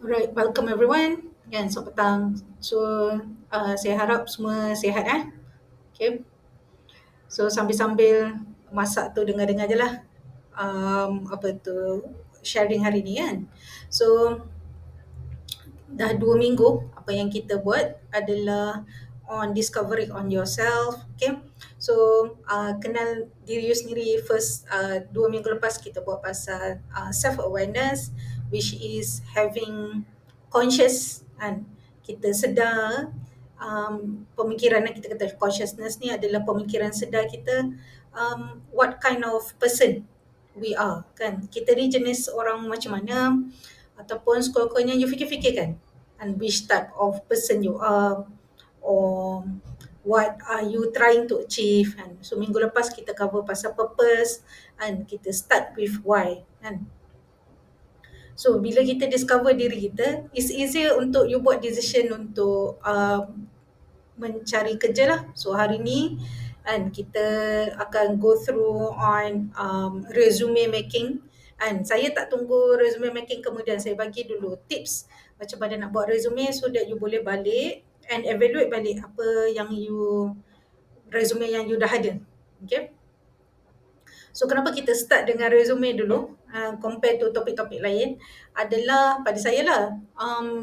Alright, welcome everyone. Kan, selamat petang. So, saya harap semua sihat Okay. So, sambil-sambil masak tu dengar-dengar je lah. Apa tu, sharing hari ni kan. So, dah 2 minggu apa yang kita buat adalah on discovering on yourself. Okay. So, kenal diri you sendiri first. 2 minggu lepas kita buat pasal self awareness, which is having conscious kan, kita sedar. Pemikiran yang kita kata consciousness ni adalah pemikiran sedar kita, what kind of person we are kan. Kita ni jenis orang macam mana, ataupun sekurang-kurangnya you fikir-fikirkan and which type of person you are, or what are you trying to achieve kan. So minggu lepas kita cover pasal purpose and kita start with why kan. So bila kita discover diri kita, it's easier untuk you buat decision untuk mencari kerja lah. So hari ni kan kita akan go through on resume making, and saya tak tunggu resume making kemudian, saya bagi dulu tips macam mana nak buat resume so that you boleh balik and evaluate balik apa yang resume yang you dah ada. Okay. So kenapa kita start dengan resume dulu compare to topik-topik lain adalah pada saya lah,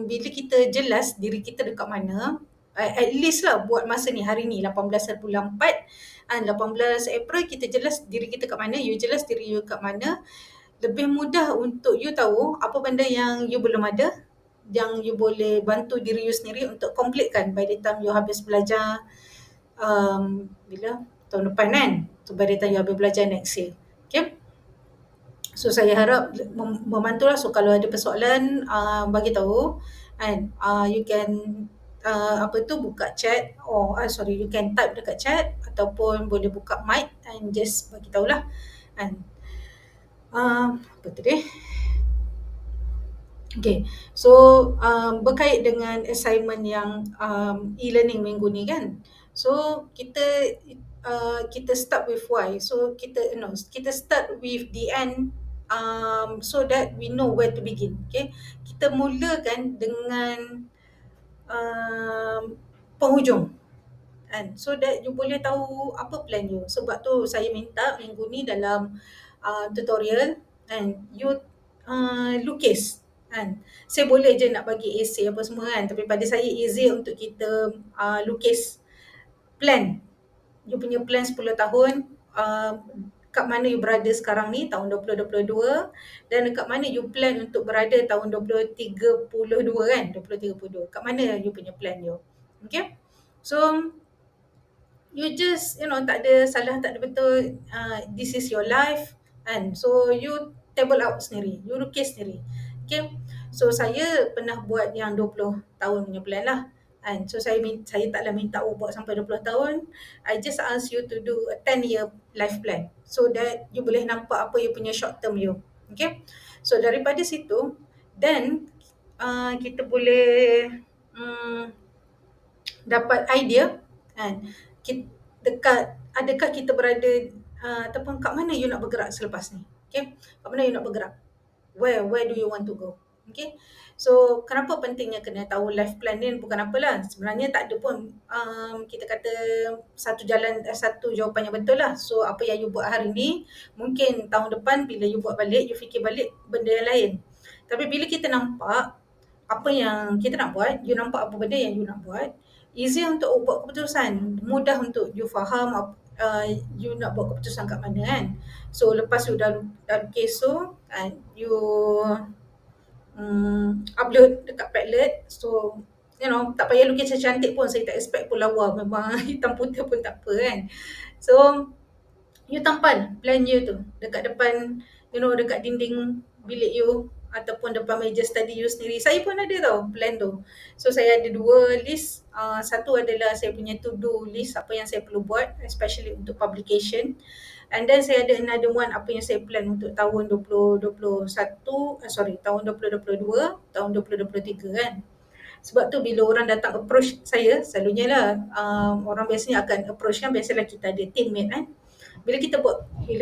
bila kita jelas diri kita dekat mana, at least lah buat masa ni hari ni 18 bulan 4 18 April kita jelas diri kita kat mana, you jelas diri you kat mana, lebih mudah untuk you tahu apa benda yang you belum ada, yang you boleh bantu diri you sendiri untuk completekan by the time you habis belajar bila tahun depan kan. So by the time you habis belajar next year. Okay. So saya harap membantulah. So kalau ada persoalan bagi tahu, and you can buka chat, or you can type dekat chat ataupun boleh buka mic and just bagi tahulah. And apa tu deh? Okay, so berkait dengan assignment yang e-learning minggu ni kan. So kita start with why. So kita start with the end, so that we know where to begin. Okay, kita mulakan dengan penghujung, and so that you boleh tahu apa plan you. Sebab tu saya minta minggu ni dalam tutorial and you lukis kan. Saya boleh je nak bagi essay apa semua kan, tapi pada saya easy untuk kita lukis plan. You punya plan 10 tahun, kat mana you berada sekarang ni tahun 2022, dan dekat mana you plan untuk berada tahun 2032 kan, 2032. Kat mana you punya plan you. Okay. So you just tak ada salah, tak ada betul, this is your life, and so you table out sendiri, you lukis sendiri. Okay. So saya pernah buat yang 20 tahun punya plan lah, and so saya taklah minta buat sampai 20 tahun. I just ask you to do a 10-year life plan so that you boleh nampak apa you punya short term you. Okay. So daripada situ then kita boleh dapat idea kan, adakah kita berada ataupun kat mana you nak bergerak selepas ni. Okay, kat mana you nak bergerak, where do you want to go. Okay, so kenapa pentingnya kena tahu life plan ni? Bukan apalah, sebenarnya tak ada pun kita kata satu jawapan yang betul lah. So apa yang you buat hari ni, mungkin tahun depan bila you buat balik, you fikir balik benda yang lain. Tapi bila kita nampak apa yang kita nak buat, you nampak apa benda yang you nak buat, easy untuk buat keputusan, mudah untuk you faham you nak buat keputusan kat mana kan. So lepas you dah lukis tu, you upload dekat Padlet. So tak payah lukis cantik pun, saya tak expect pun lawa, memang hitam putih pun tak apa kan. So you tampal plan you tu dekat depan, dekat dinding bilik you ataupun depan meja study you sendiri. Saya pun ada tau plan tu. So saya ada 2 list. Satu adalah saya punya to do list, apa yang saya perlu buat especially untuk publication. And then saya ada another one, apa yang saya plan untuk tahun 2021, tahun 2022, tahun 2023 kan. Sebab tu bila orang datang approach saya, selalunya lah orang biasanya akan approach kan, biasalah kita ada teammate kan. Bila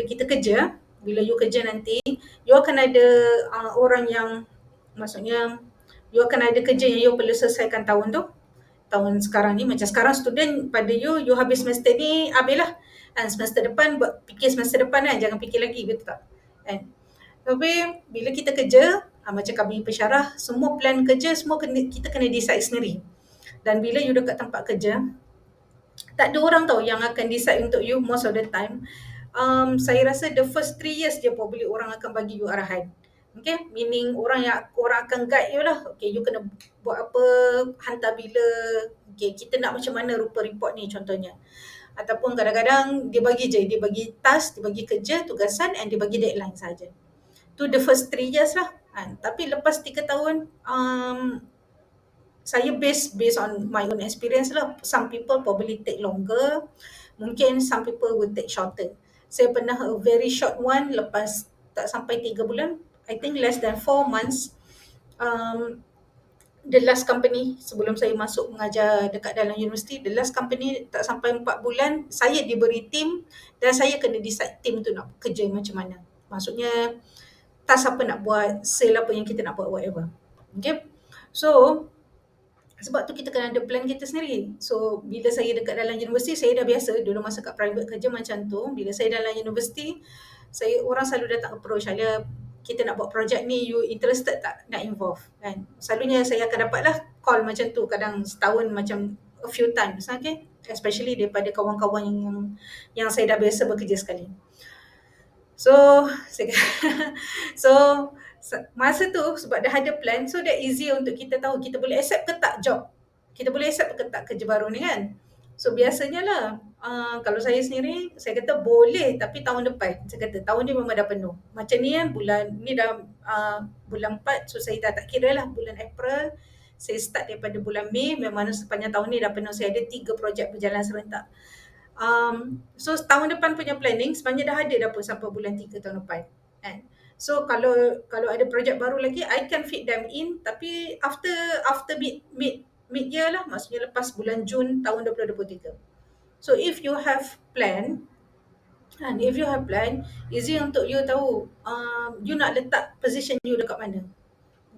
kita kerja, bila you kerja nanti, you akan ada orang yang maksudnya You akan ada kerja yang you perlu selesaikan tahun tu. Tahun sekarang ni, macam sekarang student pada you habis semester ni, habis lah. And semester depan, fikir semester depan kan, jangan fikir lagi, betul tak? And tapi bila kita kerja, macam kami pensyarah, semua plan kerja semua kita kena decide sendiri. Dan bila you dekat tempat kerja, tak ada orang tahu yang akan decide untuk you most of the time. Saya rasa the first 3 years je probably orang akan bagi you arahan. Okay, meaning orang akan guide you lah. Okay, you kena buat apa, hantar bila, okay, kita nak macam mana rupa report ni contohnya. Ataupun kadang-kadang dia bagi task, dia bagi kerja, tugasan, and dia bagi deadline saja. Tu the first 3 years lah. Tapi lepas 3 tahun, saya based on my own experience lah. Some people probably take longer. Mungkin some people will take shorter. Saya pernah a very short one, lepas tak sampai 3 bulan. I think less than 4 months. The last company sebelum saya masuk mengajar dekat dalam universiti, the last company tak sampai 4 bulan, saya diberi team dan saya kena decide team tu nak kerja macam mana. Maksudnya, task apa nak buat, sale apa yang kita nak buat, whatever. Okay. So, sebab tu kita kena ada plan kita sendiri. So, bila saya dekat dalam universiti, saya dah biasa dulu masa kat private kerja macam tu. Bila saya dalam universiti, orang selalu datang approach saya, kita nak buat projek ni, you interested tak nak involve? Kan? Selalunya saya akan dapat lah call macam tu, kadang setahun macam a few times. Okay? Especially daripada kawan-kawan yang saya dah biasa bekerja sekali. So, masa tu sebab dah ada plan, so that easy untuk kita tahu kita boleh accept ke tak job. Kita boleh accept ke tak kerja baru ni kan. So biasanya lah, kalau saya sendiri, saya kata boleh tapi tahun depan. Saya kata tahun ni memang dah penuh. Macam ni kan, bulan ni dah bulan 4, so saya dah tak kira lah bulan April. Saya start daripada bulan Mei, memang sepanjang tahun ni dah penuh. Saya ada 3 projek berjalan serentak. So tahun depan punya planning sebenarnya dah ada dah pun sampai bulan 3 tahun depan. Kan? So kalau ada projek baru lagi, I can fit them in, tapi after mid year lah, maksudnya lepas bulan Jun tahun 2023. So if you have plan, and if you have plan, easy untuk you tahu you nak letak position you dekat mana.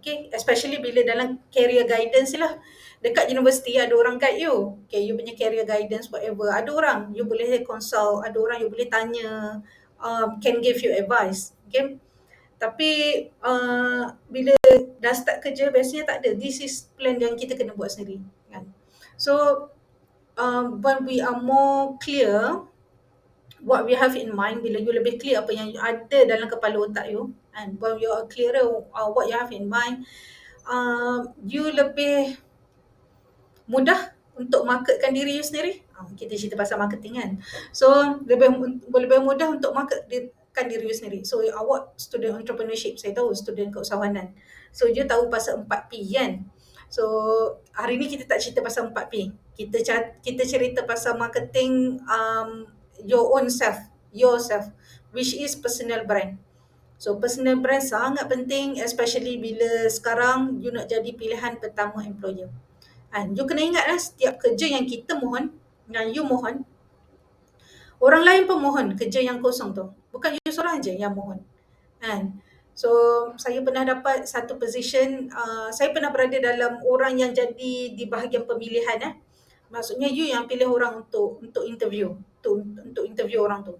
Okay, especially bila dalam career guidance lah. Dekat universiti ada orang guide you. Okay, you punya career guidance whatever. Ada orang you boleh consult, ada orang you boleh tanya, can give you advice. Okay. Tapi bila dah start kerja, biasanya tak ada. This is plan yang kita kena buat sendiri. Kan? So, when we are more clear what we have in mind, bila you lebih clear apa yang ada dalam kepala otak you, and when you are clearer what you have in mind, you lebih mudah untuk marketkan diri you sendiri. Kita cerita pasal marketing kan. So, lebih mudah untuk marketkan diri you sendiri. So, awak student entrepreneurship, saya tahu student keusahawanan. So, you tahu pasal 4P kan. So, hari ni kita tak cerita pasal 4P. Kita cerita pasal marketing your own self, yourself, which is personal brand. So personal brand sangat penting, especially bila sekarang you nak jadi pilihan pertama employer. And you kena ingat lah, setiap kerja yang kita mohon, yang you mohon, orang lain pun mohon kerja yang kosong tu. Bukan you seorang je yang mohon. And so saya pernah dapat satu position, saya pernah berada dalam orang yang jadi di bahagian pemilihan. Maksudnya you yang pilih orang untuk interview, untuk interview orang tu.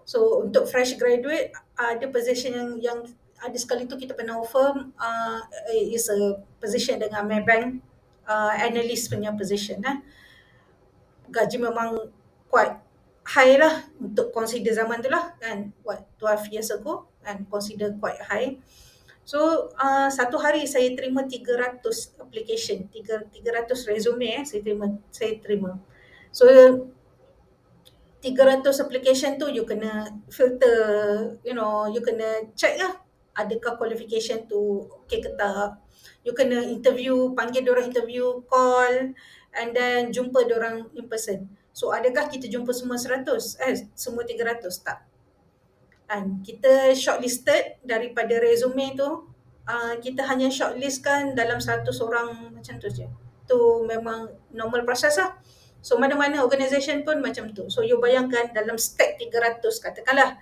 So untuk fresh graduate, ada position yang ada sekali tu kita pernah offer, is a position dengan Maybank, analyst punya position. Gaji memang quite high lah untuk consider zaman tu lah kan, 12 years ago, and consider quite high. So satu hari saya terima 300 application, 300 resume saya terima. So 300 application tu you kena filter, you kena check lah adakah qualification tu okay ke tak. You kena interview, panggil diorang interview, call, and then jumpa diorang in person. So adakah kita jumpa semua 100? Semua 300? Tak. And kita shortlisted daripada resume tu, kita hanya shortlistkan dalam 100 orang macam tu je. Tu memang normal proses lah. So mana-mana organisation pun macam tu. So you bayangkan dalam stack 300, katakanlah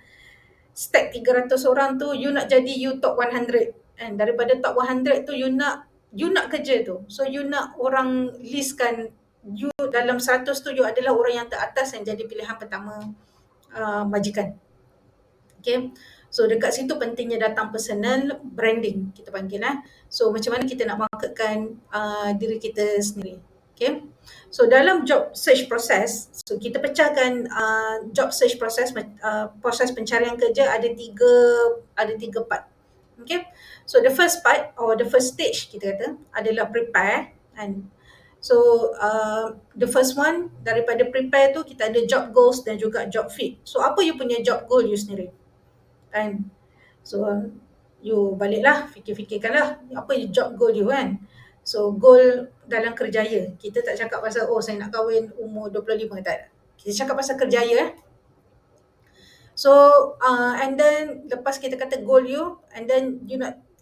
stack 300 orang tu, you nak jadi you top 100. And daripada top 100 tu you nak you nak kerja tu. So you nak orang listkan you dalam 100 tu, you adalah orang yang teratas yang jadi pilihan pertama majikan. Okay. So dekat situ pentingnya datang personal branding, kita panggil So macam mana kita nak marketkan diri kita sendiri. Okay. So dalam job search process, so kita pecahkan job search process, proses pencarian kerja ada tiga part. Okay. So the first part or the first stage kita kata adalah prepare, and so the first one daripada prepare tu kita ada job goals dan juga job fit. So apa you punya job goal you sendiri? Kan? So you baliklah fikir-fikirkanlah apa job goal you kan. So goal dalam kerjaya, kita tak cakap pasal saya nak kahwin umur 25, tak. Kita cakap pasal kerjaya. So and then lepas kita kata goal you, and then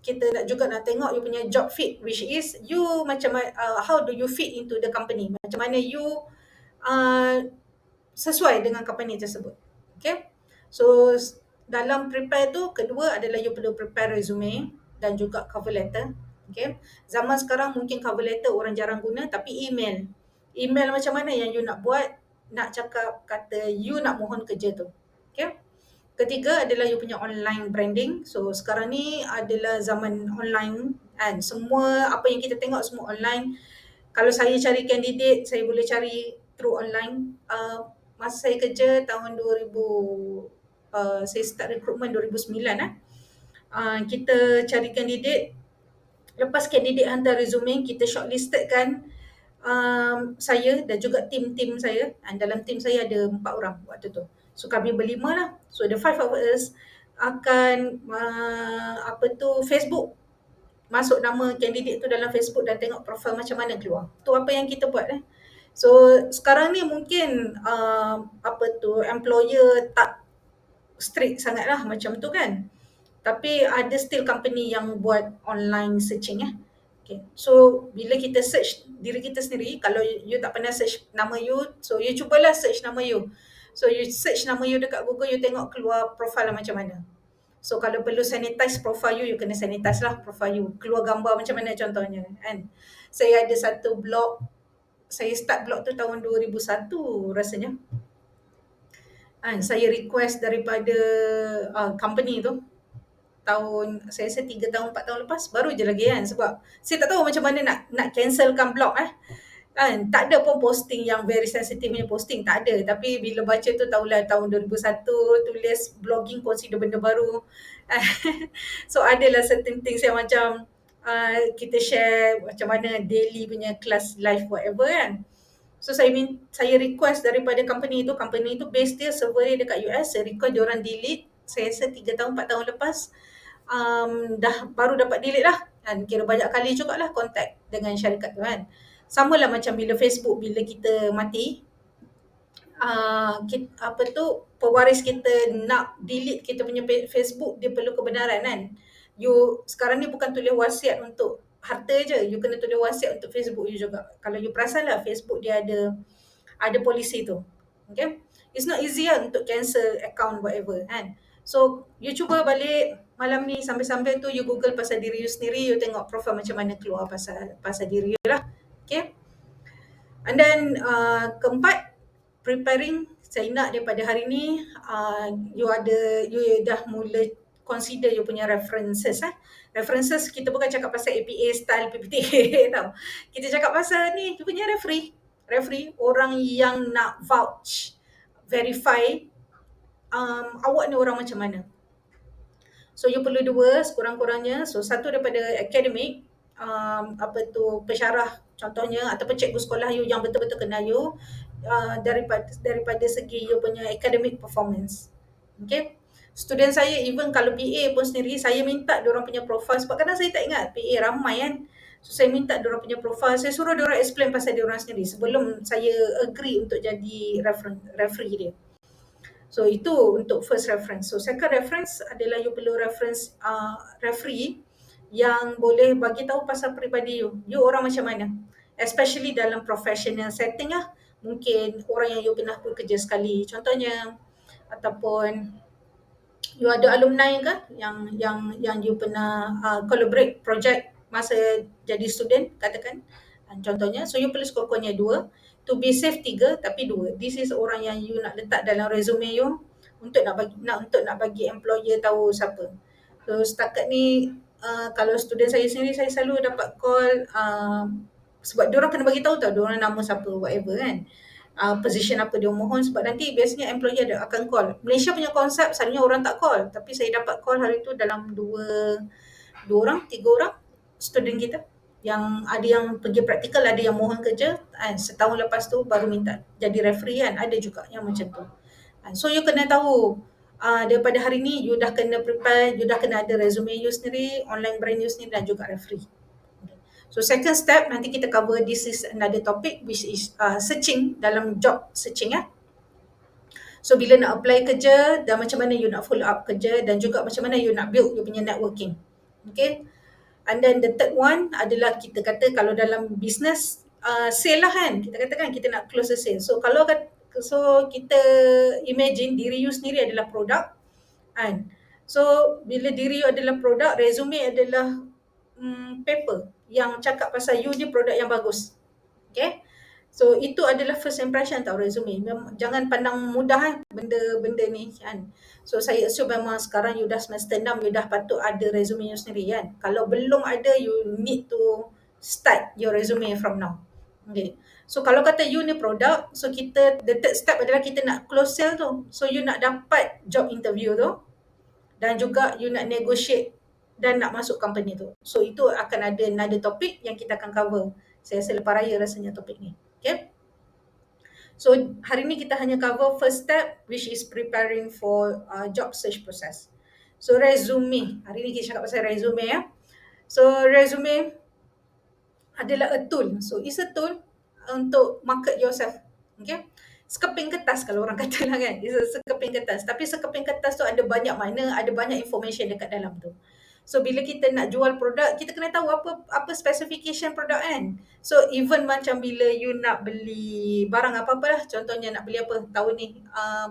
kita juga nak tengok you punya job fit, which is you macam how do you fit into the company, macam mana you sesuai dengan company tersebut. Okay. So dalam prepare tu, kedua adalah you perlu prepare resume dan juga cover letter. Okay. Zaman sekarang mungkin cover letter orang jarang guna, tapi email macam mana yang you nak buat, nak cakap kata you nak mohon kerja tu. Okay. Ketiga adalah you punya online branding. So sekarang ni adalah zaman online, and semua apa yang kita tengok semua online. Kalau saya cari candidate, saya boleh cari through online. Masa saya kerja tahun 2000, saya start recruitment 2009 kita cari candidate. Lepas candidate hantar resume, kita shortlistedkan saya dan juga tim saya. Dalam tim saya ada 4 orang waktu tu. So kami berlima lah. So the 5 of us akan Facebook, masuk nama candidate tu dalam Facebook dan tengok profil macam mana keluar. Tu apa yang kita buat So sekarang ni mungkin employer tak strict sangatlah macam tu kan. Tapi ada still company yang buat online searching Okay. So bila kita search diri kita sendiri, kalau you tak pernah search nama you, so you cubalah search nama you. So you search nama you dekat Google, you tengok keluar profile macam mana. So kalau perlu sanitize profile you kena sanitize lah profile you. Keluar gambar macam mana contohnya kan. Saya ada satu blog, saya start blog tu tahun 2001 rasanya. Saya request daripada company tu tahun, saya rasa 3 tahun 4 tahun lepas baru je lagi kan, sebab saya tak tahu macam mana nak cancelkan blog tak ada pun posting yang very sensitive punya posting, tak ada. Tapi bila baca tu tahulah tahun 2001 tulis blogging consider benda baru. So adalah certain things yang macam kita share macam mana daily punya class life whatever kan. So saya request daripada company tu base dia server dia dekat US, saya request diorang delete. Saya rasa 3 tahun 4 tahun lepas dah baru dapat delete lah. Dan kira banyak kali jugalah contact dengan syarikat tu kan. Sama lah macam bila Facebook, bila kita mati, pewaris kita nak delete kita punya Facebook, dia perlu kebenaran kan. You sekarang ni bukan tulis wasiat untuk harta je, you kena tulis wasiat untuk Facebook you juga. Kalau you perasan lah, Facebook dia ada polisi tu. Okay. It's not easy untuk cancel account whatever kan. So you cuba balik malam ni, sambil-sambil tu you Google pasal diri you sendiri, you tengok profile macam mana keluar pasal diri you lah. Okay. And then keempat, preparing. Saya nak daripada hari ni you dah mula consider you punya references References kita bukan cakap pasal APA style PPT tau. Kita cakap pasal ni you punya referee, orang yang nak vouch, verify awak ni orang macam mana. So you perlu 2 sekurang-kurangnya. So satu daripada akademik, pensyarah contohnya, ataupun cikgu sekolah you yang betul-betul kenal you, daripada segi you punya academic performance. Okay. Student saya even kalau PA pun sendiri, saya minta diorang punya profile, sebab kadang saya tak ingat PA ramai kan. So saya minta diorang punya profile, saya suruh diorang explain pasal diorang sendiri sebelum saya agree untuk jadi referee dia. So itu untuk first reference. So second reference adalah you perlu reference referee yang boleh bagi tahu pasal peribadi you. You orang macam mana? Especially dalam professional setting mungkin orang yang you pernah bekerja sekali contohnya, ataupun you ada alumni ke yang you pernah collaborate project masa jadi student katakan. Contohnya, so you perlu skor-skornya 2, to be safe 3 tapi 2. This is orang yang you nak letak dalam resume you untuk nak bagi employer tahu siapa. So setakat ni kalau student saya sendiri, saya selalu dapat call sebab diorang kena bagi tahu tau diorang nama siapa whatever kan. Position apa dia mohon, sebab nanti biasanya employer akan call. Malaysia punya konsep selalunya orang tak call, tapi saya dapat call hari tu dalam 2 orang, 3 orang student kita yang ada yang pergi praktikal, ada yang mohon kerja setahun lepas tu baru minta jadi referee kan, ada juga yang macam tu. So you kena tahu daripada hari ni you dah kena prepare, you dah kena ada resume you sendiri, online brand you sendiri dan juga referee. So second step nanti kita cover, this is another topic which is searching, dalam job searching So bila nak apply kerja dan macam mana you nak follow up kerja dan juga macam mana you nak build you punya networking. Okay. And then the third one adalah kita kata kalau dalam business sale lah kan, kita katakan kita nak close the sale. So kalau kita imagine diri you sendiri adalah produk kan. So bila diri you adalah produk, resume adalah paper yang cakap pasal you ni produk yang bagus. Okay. So itu adalah first impression tau resume. Jangan pandang mudah benda-benda ni kan. So saya assume memang sekarang you dah semester 6, you dah patut ada resume you sendiri kan. Kalau belum ada, you need to start your resume from now. Okay. So kalau kata you ni produk, so kita, the third step adalah kita nak close sale tu. So you nak dapat job interview tu dan juga you nak negotiate dan nak masuk company tu. So itu akan ada another topic yang kita akan cover. Saya rasa lepas raya rasanya topik ni. Okay. So hari ni kita hanya cover first step which is preparing for job search process. So resume. Hari ni kita cakap pasal resume So resume adalah a tool. So it's a tool untuk market yourself. Okay. Sekeping kertas kalau orang kata lah kan. It's a sekeping kertas. Tapi sekeping kertas tu ada banyak makna, ada banyak information dekat dalam tu. So bila kita nak jual produk, kita kena tahu apa specification produk kan. So even macam bila you nak beli barang apa-apa lah, contohnya nak beli apa tahun ni,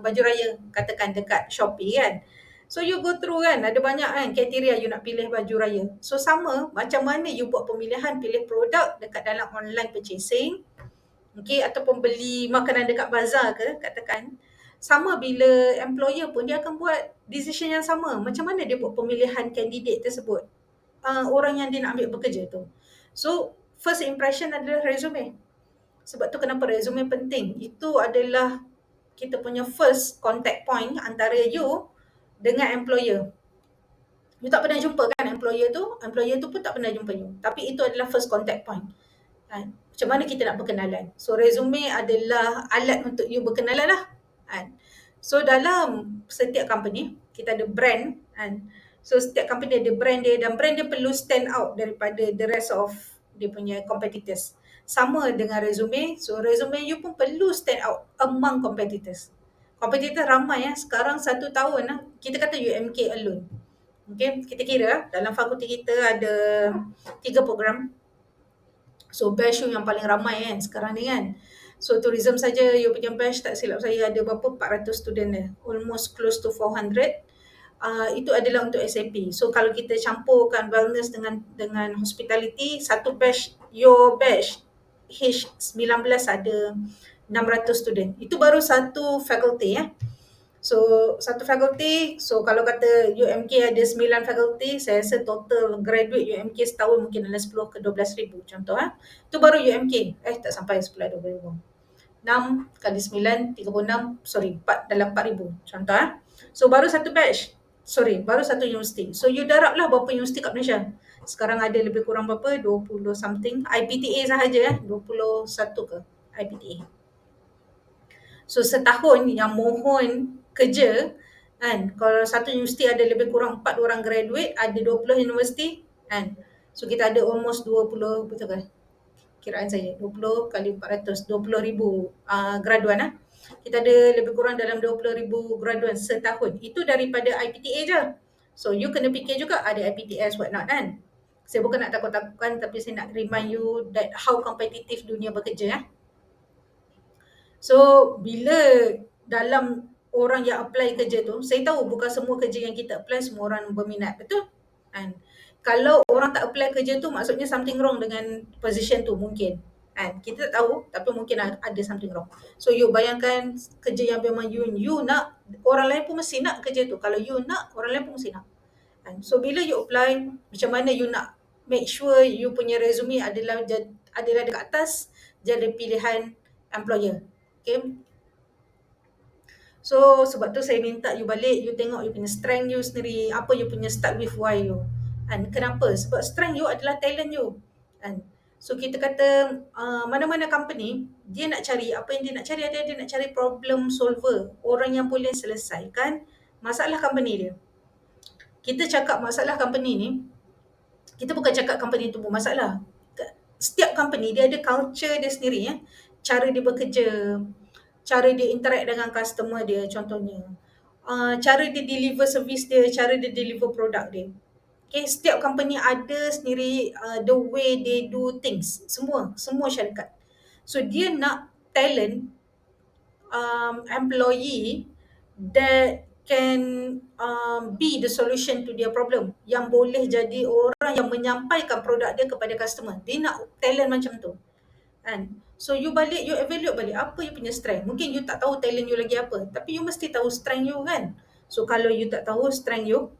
baju raya katakan dekat Shopee kan. So you go through kan, ada banyak kan kriteria you nak pilih baju raya. So sama macam mana you buat pemilihan pilih produk dekat dalam online purchasing, okay, ataupun beli makanan dekat bazar ke katakan. Sama bila employer pun dia akan buat decision yang sama. Macam mana dia buat pemilihan candidate tersebut, orang yang dia nak ambil bekerja tu. So first impression adalah resume. Sebab tu kenapa resume penting. Itu adalah kita punya first contact point antara you dengan employer. You tak pernah jumpa kan employer tu pun tak pernah jumpa you. Tapi itu adalah first contact point. Macam mana kita nak berkenalan. So resume adalah alat untuk you berkenalan lah. So dalam setiap company kita ada brand kan. So setiap company ada brand dia dan brand dia perlu stand out daripada the rest of dia punya competitors. Sama dengan resume. So resume you pun perlu stand out among competitors. Competitor ramai sekarang 1 tahun kita kata UMK alone. Okay, kita kira dalam fakulti kita ada 3 program. So batch you yang paling ramai kan sekarang ni kan. So tourism saja you punya batch tak silap saya ada berapa 400 student dia. Almost close to 400. Itu adalah untuk SAP. So kalau kita campurkan wellness dengan hospitality, satu batch, your batch H19 ada 600 student. Itu baru satu faculty So satu faculty, so kalau kata UMK ada 9 faculty, saya rasa total graduate UMK setahun mungkin dalam 10 ke 12 ribu contoh Itu baru UMK. Tak sampai 10 12 ribu. 6 kali 9, 36, 4 dalam 4 ribu contoh So baru satu batch. Baru satu universiti. So you darab lah berapa universiti kat Malaysia. Sekarang ada lebih kurang berapa? 20 something. IPTA sahaja 21 ke IPTA. So setahun yang mohon kerja kan, kalau satu universiti ada lebih kurang 4 orang graduate, ada 20 universiti kan. So kita ada almost 20, betul ke? Kiraan saya 20 kali 400, 20,000 graduan Kita ada lebih kurang dalam 20,000 graduan setahun. Itu daripada IPTA je. So you kena fikir juga ada IPTS what not kan. Saya bukan nak takut-takutkan tapi saya nak remind you that how competitive dunia bekerja So bila dalam orang yang apply kerja tu, saya tahu bukan semua kerja yang kita apply semua orang berminat, betul? Kan? Kalau orang tak apply kerja tu maksudnya something wrong dengan position tu mungkin. Kan? Kita tak tahu tapi mungkin ada something wrong. So you bayangkan kerja yang memang you nak, orang lain pun mesti nak kerja tu. Kalau you nak, orang lain pun mesti nak. Kan? So bila you apply, macam mana you nak make sure you punya resume adalah dekat atas jadi pilihan employer. Okay. So sebab tu saya minta you balik, you tengok you punya strength you sendiri, apa you punya start with why you. And kenapa? Sebab strength you adalah talent you. And so kita kata mana-mana company, dia nak cari, apa yang dia nak cari dia nak cari problem solver, orang yang boleh selesaikan masalah company dia. Kita cakap masalah company ni, kita bukan cakap company tu bermasalah. Setiap company dia ada culture dia sendiri ya. Cara dia bekerja, cara dia interact dengan customer dia contohnya. Cara dia deliver service dia, cara dia deliver produk dia. Okay, setiap company ada sendiri the way they do things. Semua syarikat. So dia nak talent employee that can be the solution to their problem, yang boleh jadi orang yang menyampaikan produk dia kepada customer. Dia nak talent macam tu kan. So you balik, you evaluate balik apa you punya strength. Mungkin you tak tahu talent you lagi apa, tapi you mesti tahu strength you kan. So kalau you tak tahu strength you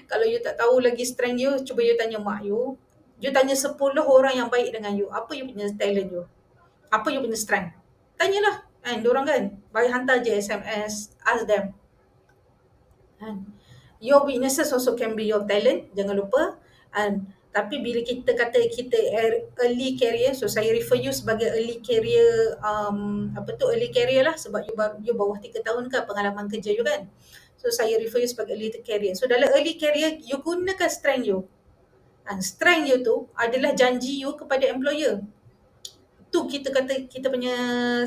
kalau you tak tahu lagi strength you, cuba you tanya mak you, you tanya 10 orang yang baik dengan you, apa you punya talent you, apa you punya strength. Tanyalah kan, diorang kan. Bagi hantar je SMS, ask them kan. Your weaknesses also can be your talent, jangan lupa. And tapi bila kita kata kita early career, so saya refer you sebagai early career, early career lah, sebab you bawah 3 tahun kan pengalaman kerja you kan. So saya refer you sebagai early career. So dalam early career, you gunakan strength you. And strength you tu adalah janji you kepada employer. Tu kita kata kita punya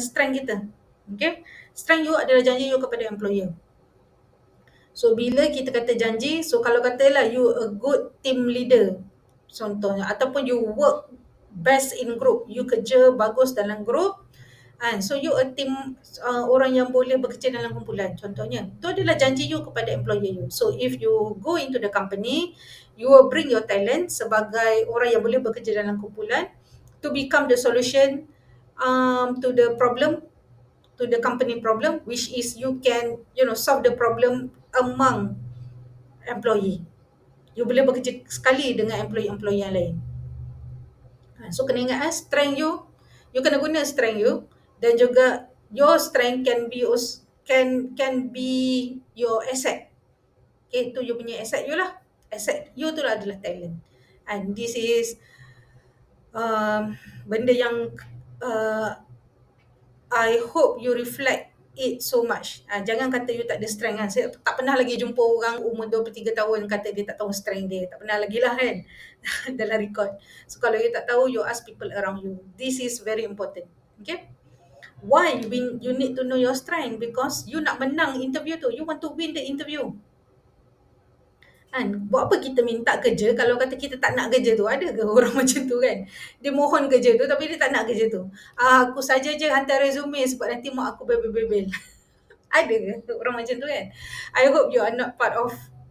strength kita. Okay. Strength you adalah janji you kepada employer. So bila kita kata janji, so kalau katalah you a good team leader contohnya, ataupun you work best in group, you kerja bagus dalam group, so you a team, orang yang boleh bekerja dalam kumpulan contohnya, itu adalah janji you kepada employer you. So if you go into the company, you will bring your talent sebagai orang yang boleh bekerja dalam kumpulan to become the solution to the problem, to the company problem, which is you can solve the problem among employee. You boleh bekerja sekali dengan employee-employee yang lain. So kena ingat strength you kena guna strength you, dan juga your strength can be your asset. Okay, tu you punya asset you lah. Asset you tu adalah talent. And this is benda yang I hope you reflect it so much. Jangan kata you tak ada strength kan. Saya tak pernah lagi jumpa orang umur 23 tahun kata dia tak tahu strength dia. Tak pernah lagi lah kan dalam record. So kalau you tak tahu, you ask people around you. This is very important. Okay. Why you need to know your strength? Because you nak menang interview tu. You want to win the interview. Kan? Buat apa kita minta kerja kalau kata kita tak nak kerja tu? Ada ke orang macam tu kan? Dia mohon kerja tu tapi dia tak nak kerja tu. Aku saja je hantar resume sebab nanti mak aku bebel-bebel. Ada ke orang macam tu kan? I hope you are not part of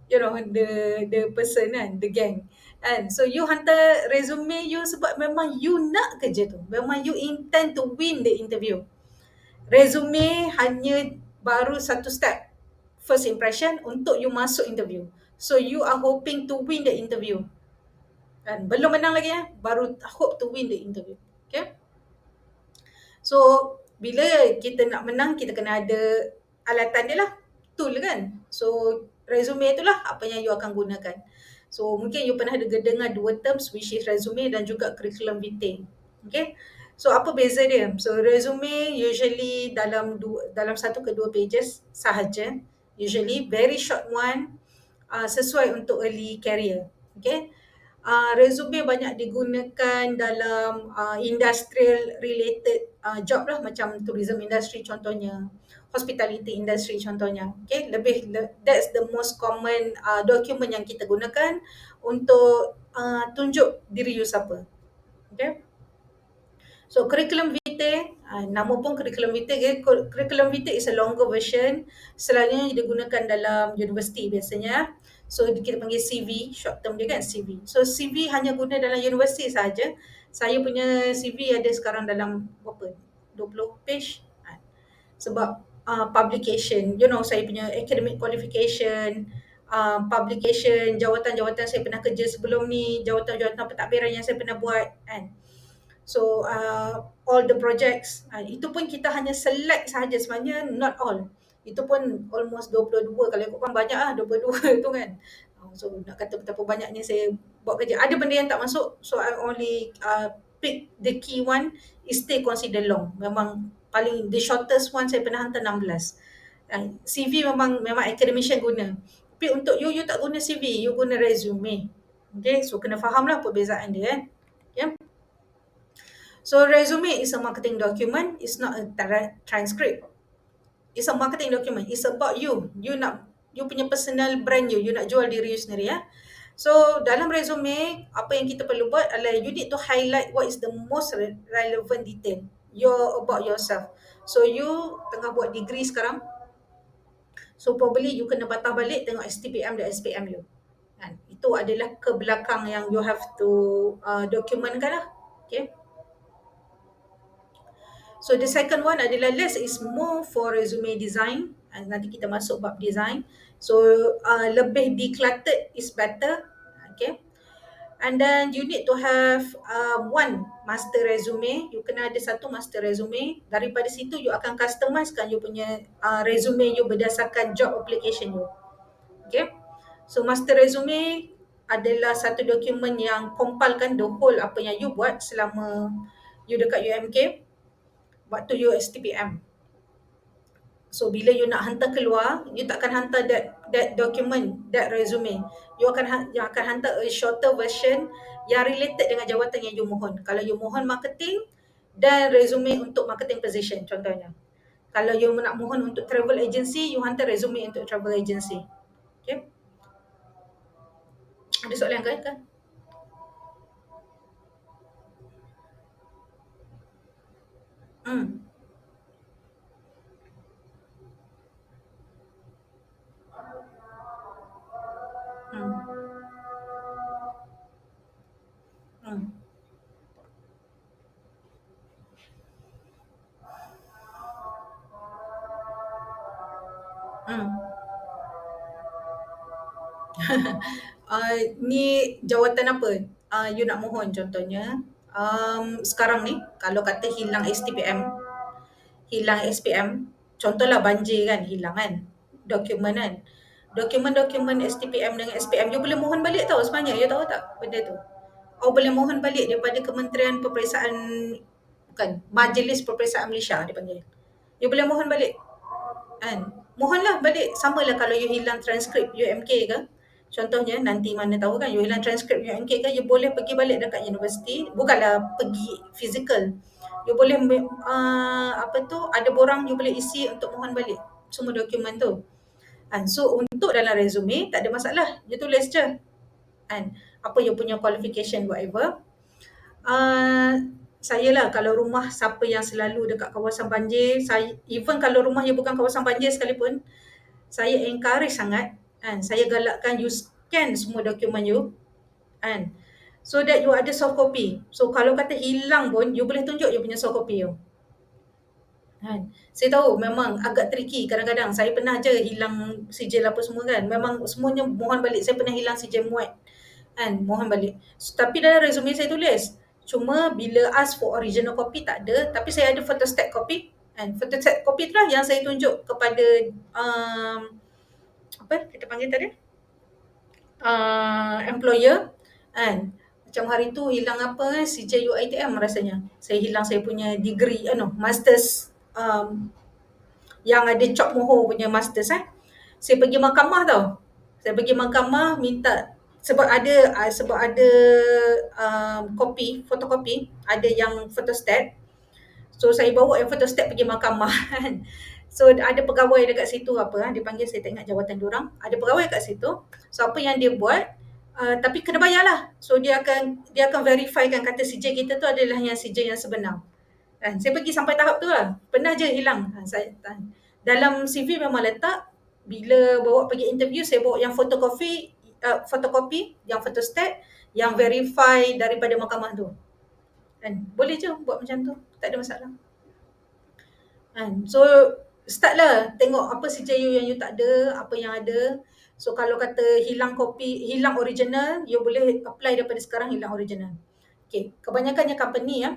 the person kan, the gang. And so you hantar resume you sebab memang you nak kerja tu. Memang you intend to win the interview. Resume hanya baru satu step, first impression untuk you masuk interview. So you are hoping to win the interview. Kan? Belum menang lagi baru hope to win the interview. Okay? So bila kita nak menang, kita kena ada alatan dia lah, tool kan. So resume itulah apa yang you akan gunakan. So mungkin you pernah dengar dua terms, which is resume dan juga curriculum vitae. Okay. So apa beza dia? So resume usually dalam 1 ke 2 pages sahaja. Usually very short one, sesuai untuk early career. Okay. Resume banyak digunakan dalam industrial related job lah, macam tourism industry contohnya, hospitality industry contohnya. Okay, that's the most common document yang kita gunakan untuk tunjuk diri you siapa. Okay. So curriculum vitae, nama pun curriculum vitae. Curriculum vitae is a longer version, selalunya digunakan dalam universiti biasanya. So kita panggil CV, short term dia kan CV. So CV hanya guna dalam universiti saja. Saya punya CV ada sekarang dalam berapa? 20 page. Sebab publication, saya punya academic qualification, publication, jawatan-jawatan saya pernah kerja sebelum ni, jawatan-jawatan pentadbiran yang saya pernah buat kan. So all the projects, itu pun kita hanya select saja sebenarnya, not all. Itu pun almost 22, kalau ikutkan banyak 22 tu kan. So nak kata betapa banyaknya saya buat kerja. Ada benda yang tak masuk, so I only pick the key one, is still consider long. Memang paling the shortest one saya pernah hantar 16. CV memang academician guna. Tapi untuk you tak guna CV, you guna resume. Okay, so kena faham lah perbezaan dia. Okay. So resume is a marketing document, it's not a transcript. It's a marketing document. It's about you. You punya personal brand you nak jual diri you sendiri ya. So dalam resume, apa yang kita perlu buat adalah you need to highlight what is the most relevant detail about yourself. So you tengah buat degree sekarang, so probably you kena patah balik tengok STPM dan SPM you. Kan? Itu adalah ke belakang yang you have to documentkan lah. Okay. So the second one adalah less is more for resume design. Nanti kita masuk bab design. So lebih decluttered is better. Okay. And then you need to have one master resume. You kena ada satu master resume. Daripada situ you akan customizekan you punya resume you berdasarkan job application you. Okay. So master resume adalah satu dokumen yang compile the whole apa yang you buat selama you dekat UMK waktu you STPM. So bila you nak hantar keluar, you takkan hantar that document, that resume. You akan hantar a shorter version yang related dengan jawatan yang you mohon. Kalau you mohon marketing dan resume untuk marketing position contohnya. Kalau you nak mohon untuk travel agency, you hantar resume untuk travel agency. Okay. Ada soalan kan? Hmm. Hmm. Hmm. Hmm. Ni jawatan apa you nak mohon contohnya. Sekarang ni kalau kata hilang STPM, hilang SPM, contohlah banjir kan, hilang kan dokumen kan. Dokumen-dokumen STPM dengan SPM you boleh mohon balik tau sebenarnya. You tahu tak benda tu? Oh, boleh mohon balik daripada Kementerian Peperiksaan, bukan, Majlis Peperiksaan Malaysia dia panggil. You boleh mohon balik kan. Mohonlah balik. Samalah kalau you hilang transkrip UMK ke, contohnya nanti mana tahu kan you hilang transkrip UMK ke, you boleh pergi balik dekat universiti, bukanlah pergi physical. You boleh ada borang you boleh isi untuk mohon balik semua dokumen tu. So untuk dalam resume tak ada masalah, you tulis je kan apa you punya qualification whatever. Saya lah kalau rumah siapa yang selalu dekat kawasan banjir, saya even kalau rumah you bukan kawasan banjir sekalipun, saya encourage sangat kan, saya galakkan you scan semua dokumen you kan, so that you ada soft copy. So kalau kata hilang pun you boleh tunjuk you punya soft copy you kan. Saya tahu memang agak tricky kadang-kadang. Saya pernah je hilang sijil apa semua kan, memang semuanya mohon balik. Saya pernah hilang sijil muat kan, mohon balik. Tapi dalam resume saya tulis, cuma bila ask for original copy tak ada, tapi saya ada photostat copy kan. Photostat copy tu lah yang saya tunjuk kepada apa kita panggil tadi, employer kan. Macam hari tu hilang apa CJ UiTM rasanya. Saya hilang saya punya degree, masters, yang ada cop mohor punya masters Saya pergi mahkamah tau. Saya pergi mahkamah minta, sebab ada fotokopi, ada yang photostat. So saya bawa yang photostat pergi mahkamah kan. So ada pegawai dekat situ dia panggil, saya tak ingat jawatan diorang. Ada pegawai kat situ. So apa yang dia buat, tapi kena bayar lah. So dia akan verifykan kata CJ kita tu adalah yang CJ yang sebenar. Kan? Saya pergi sampai tahap tu lah. Pernah je hilang. Dalam CV memang letak, bila bawa pergi interview saya bawa yang fotokopi fotokopi, yang photostat, yang verify daripada mahkamah tu. Kan? Boleh je buat macam tu, tak ada masalah. Kan? So start lah tengok apa saja yang you tak ada, apa yang ada. So kalau kata hilang kopi, hilang original, you boleh apply daripada sekarang hilang original. Okay, kebanyakannya company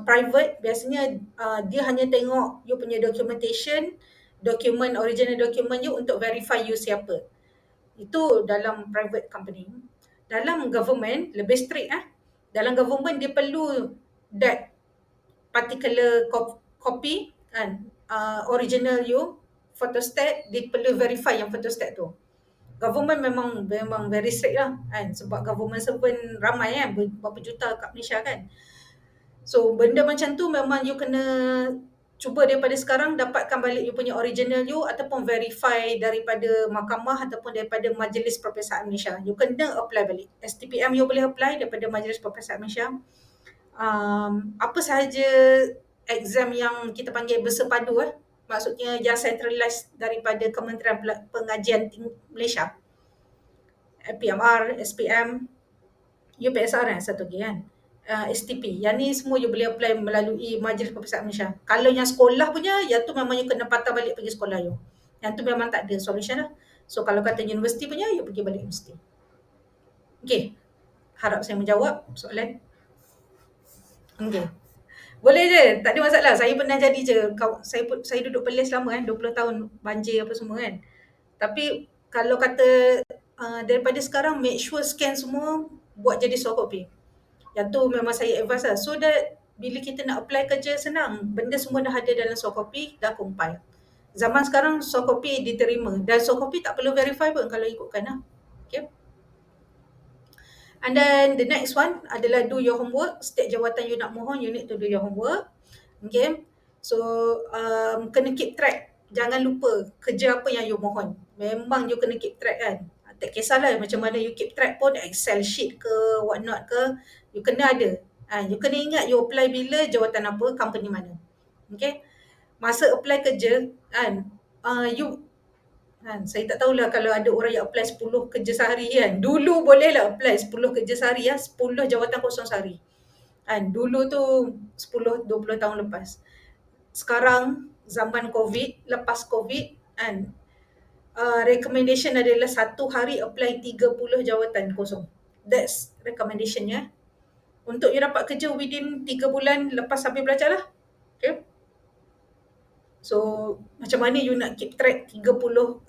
private biasanya dia hanya tengok you punya documentation, original document you untuk verify you siapa. Itu dalam private company. Dalam government lebih strict Dalam government dia perlu that particular copy kan, original you, photostat, dia perlu verify yang photostat tu. Government memang very strict lah kan, sebab government servant ramai kan, berapa juta kat Malaysia kan. So benda macam tu memang you kena cuba daripada sekarang dapatkan balik you punya original you, ataupun verify daripada mahkamah ataupun daripada Majlis Perpisahan Malaysia. You kena apply balik. STPM you boleh apply daripada Majlis Perpisahan Malaysia. Apa sahaja exam yang kita panggil bersepadu maksudnya yang centralized daripada Kementerian Pengajian Malaysia, PMR, SPM, UPSR satu lagi kan, STP. Yang ni semua you boleh apply melalui Majlis Perpisahan Malaysia. Kalau yang sekolah punya, yang tu memang you kena patah balik pergi sekolah you. Yang tu memang tak ada solution lah. So kalau kata universiti punya, you pergi balik universiti. Okay, harap saya menjawab soalan. Okay, boleh je, tak ada masalah. Saya pernah jadi je. Saya duduk Perlis lama 20 tahun, banjir apa semua kan. Tapi kalau kata daripada sekarang, make sure scan semua, buat jadi soft copy. Yang tu memang saya advise lah. So that bila kita nak apply kerja senang. Benda semua dah ada dalam soft copy, dah compile. Zaman sekarang soft copy diterima. Dan soft copy tak perlu verify pun kalau ikutkan lah. Okay. And then the next one adalah do your homework. Setiap jawatan you nak mohon, you need to do your homework. Okay. So kena keep track. Jangan lupa kerja apa yang you mohon. Memang you kena keep track kan. Tak kisahlah macam mana you keep track pun, Excel sheet ke, what not ke, you kena ada. You kena ingat you apply bila, jawatan apa, company mana. Okay. Masa apply kerja kan, saya tak tahulah kalau ada orang yang apply 10 kerja sehari kan. Dulu bolehlah apply 10 kerja sehari 10 jawatan kosong sehari. Dulu tu 10-20 tahun lepas. Sekarang zaman COVID, lepas COVID recommendation adalah satu hari apply 30 jawatan kosong. That's recommendationnya. Untuk you dapat kerja within 3 bulan lepas habis belajar lah. Okay. So macam mana you nak keep track 30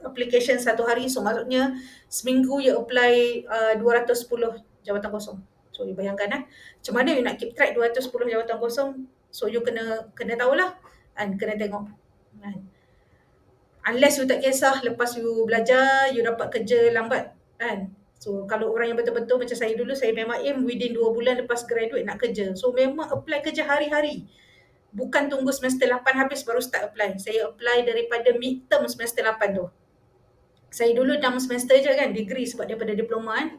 application satu hari. So maksudnya seminggu you apply 210 jawatan kosong. So you bayangkan macam mana you nak keep track 210 jawatan kosong. So you kena tahulah kena tengok unless you tak kisah lepas you belajar you dapat kerja lambat kan. So kalau orang yang betul-betul macam saya dulu, saya memang aim within 2 bulan lepas graduate nak kerja. So memang apply kerja hari-hari. Bukan tunggu semester 8 habis baru start apply. Saya apply daripada midterm semester 8 tu. Saya dulu 6 semester je kan, degree sebab daripada diploma kan.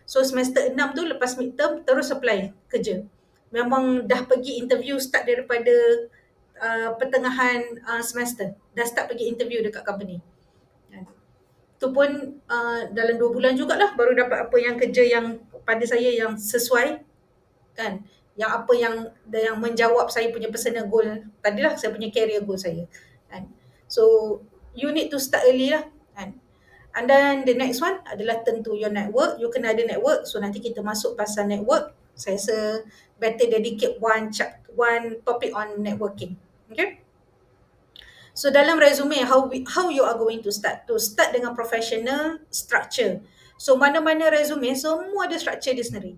So semester 6 tu lepas midterm terus apply kerja. Memang dah pergi interview start daripada pertengahan semester. Dah start pergi interview dekat company. Tu pun dalam 2 bulan jugalah baru dapat apa yang kerja yang pada saya yang sesuai kan. Yang apa yang menjawab saya punya personal goal tadilah, saya punya career goal saya kan. So you need to start early lah kan. And then the next one adalah turn to your network. You kena ada network. So nanti kita masuk pasal network. Saya rasa better dedicate one topic on networking. Okay. So dalam resume, how you are going to start? To start dengan professional structure. So mana-mana resume semua ada structure dia sendiri.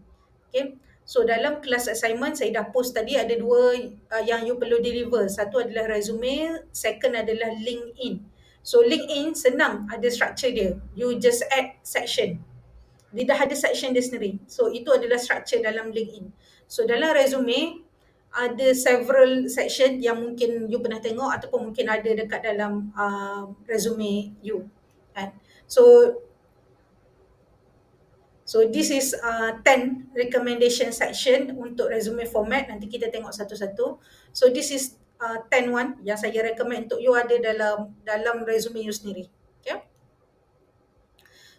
Okay. So dalam kelas assignment saya dah post tadi ada 2 yang you perlu deliver. Satu adalah resume, second adalah LinkedIn. So LinkedIn senang, ada structure dia. You just add section. Dia dah ada section dia sendiri. So itu adalah structure dalam LinkedIn. So dalam resume ada several section yang mungkin you pernah tengok ataupun mungkin ada dekat dalam resume you kan. So this is 10 recommendation section untuk resume format. Nanti kita tengok satu-satu. So this is 10 one yang saya recommend untuk you ada dalam resume you sendiri. Okay.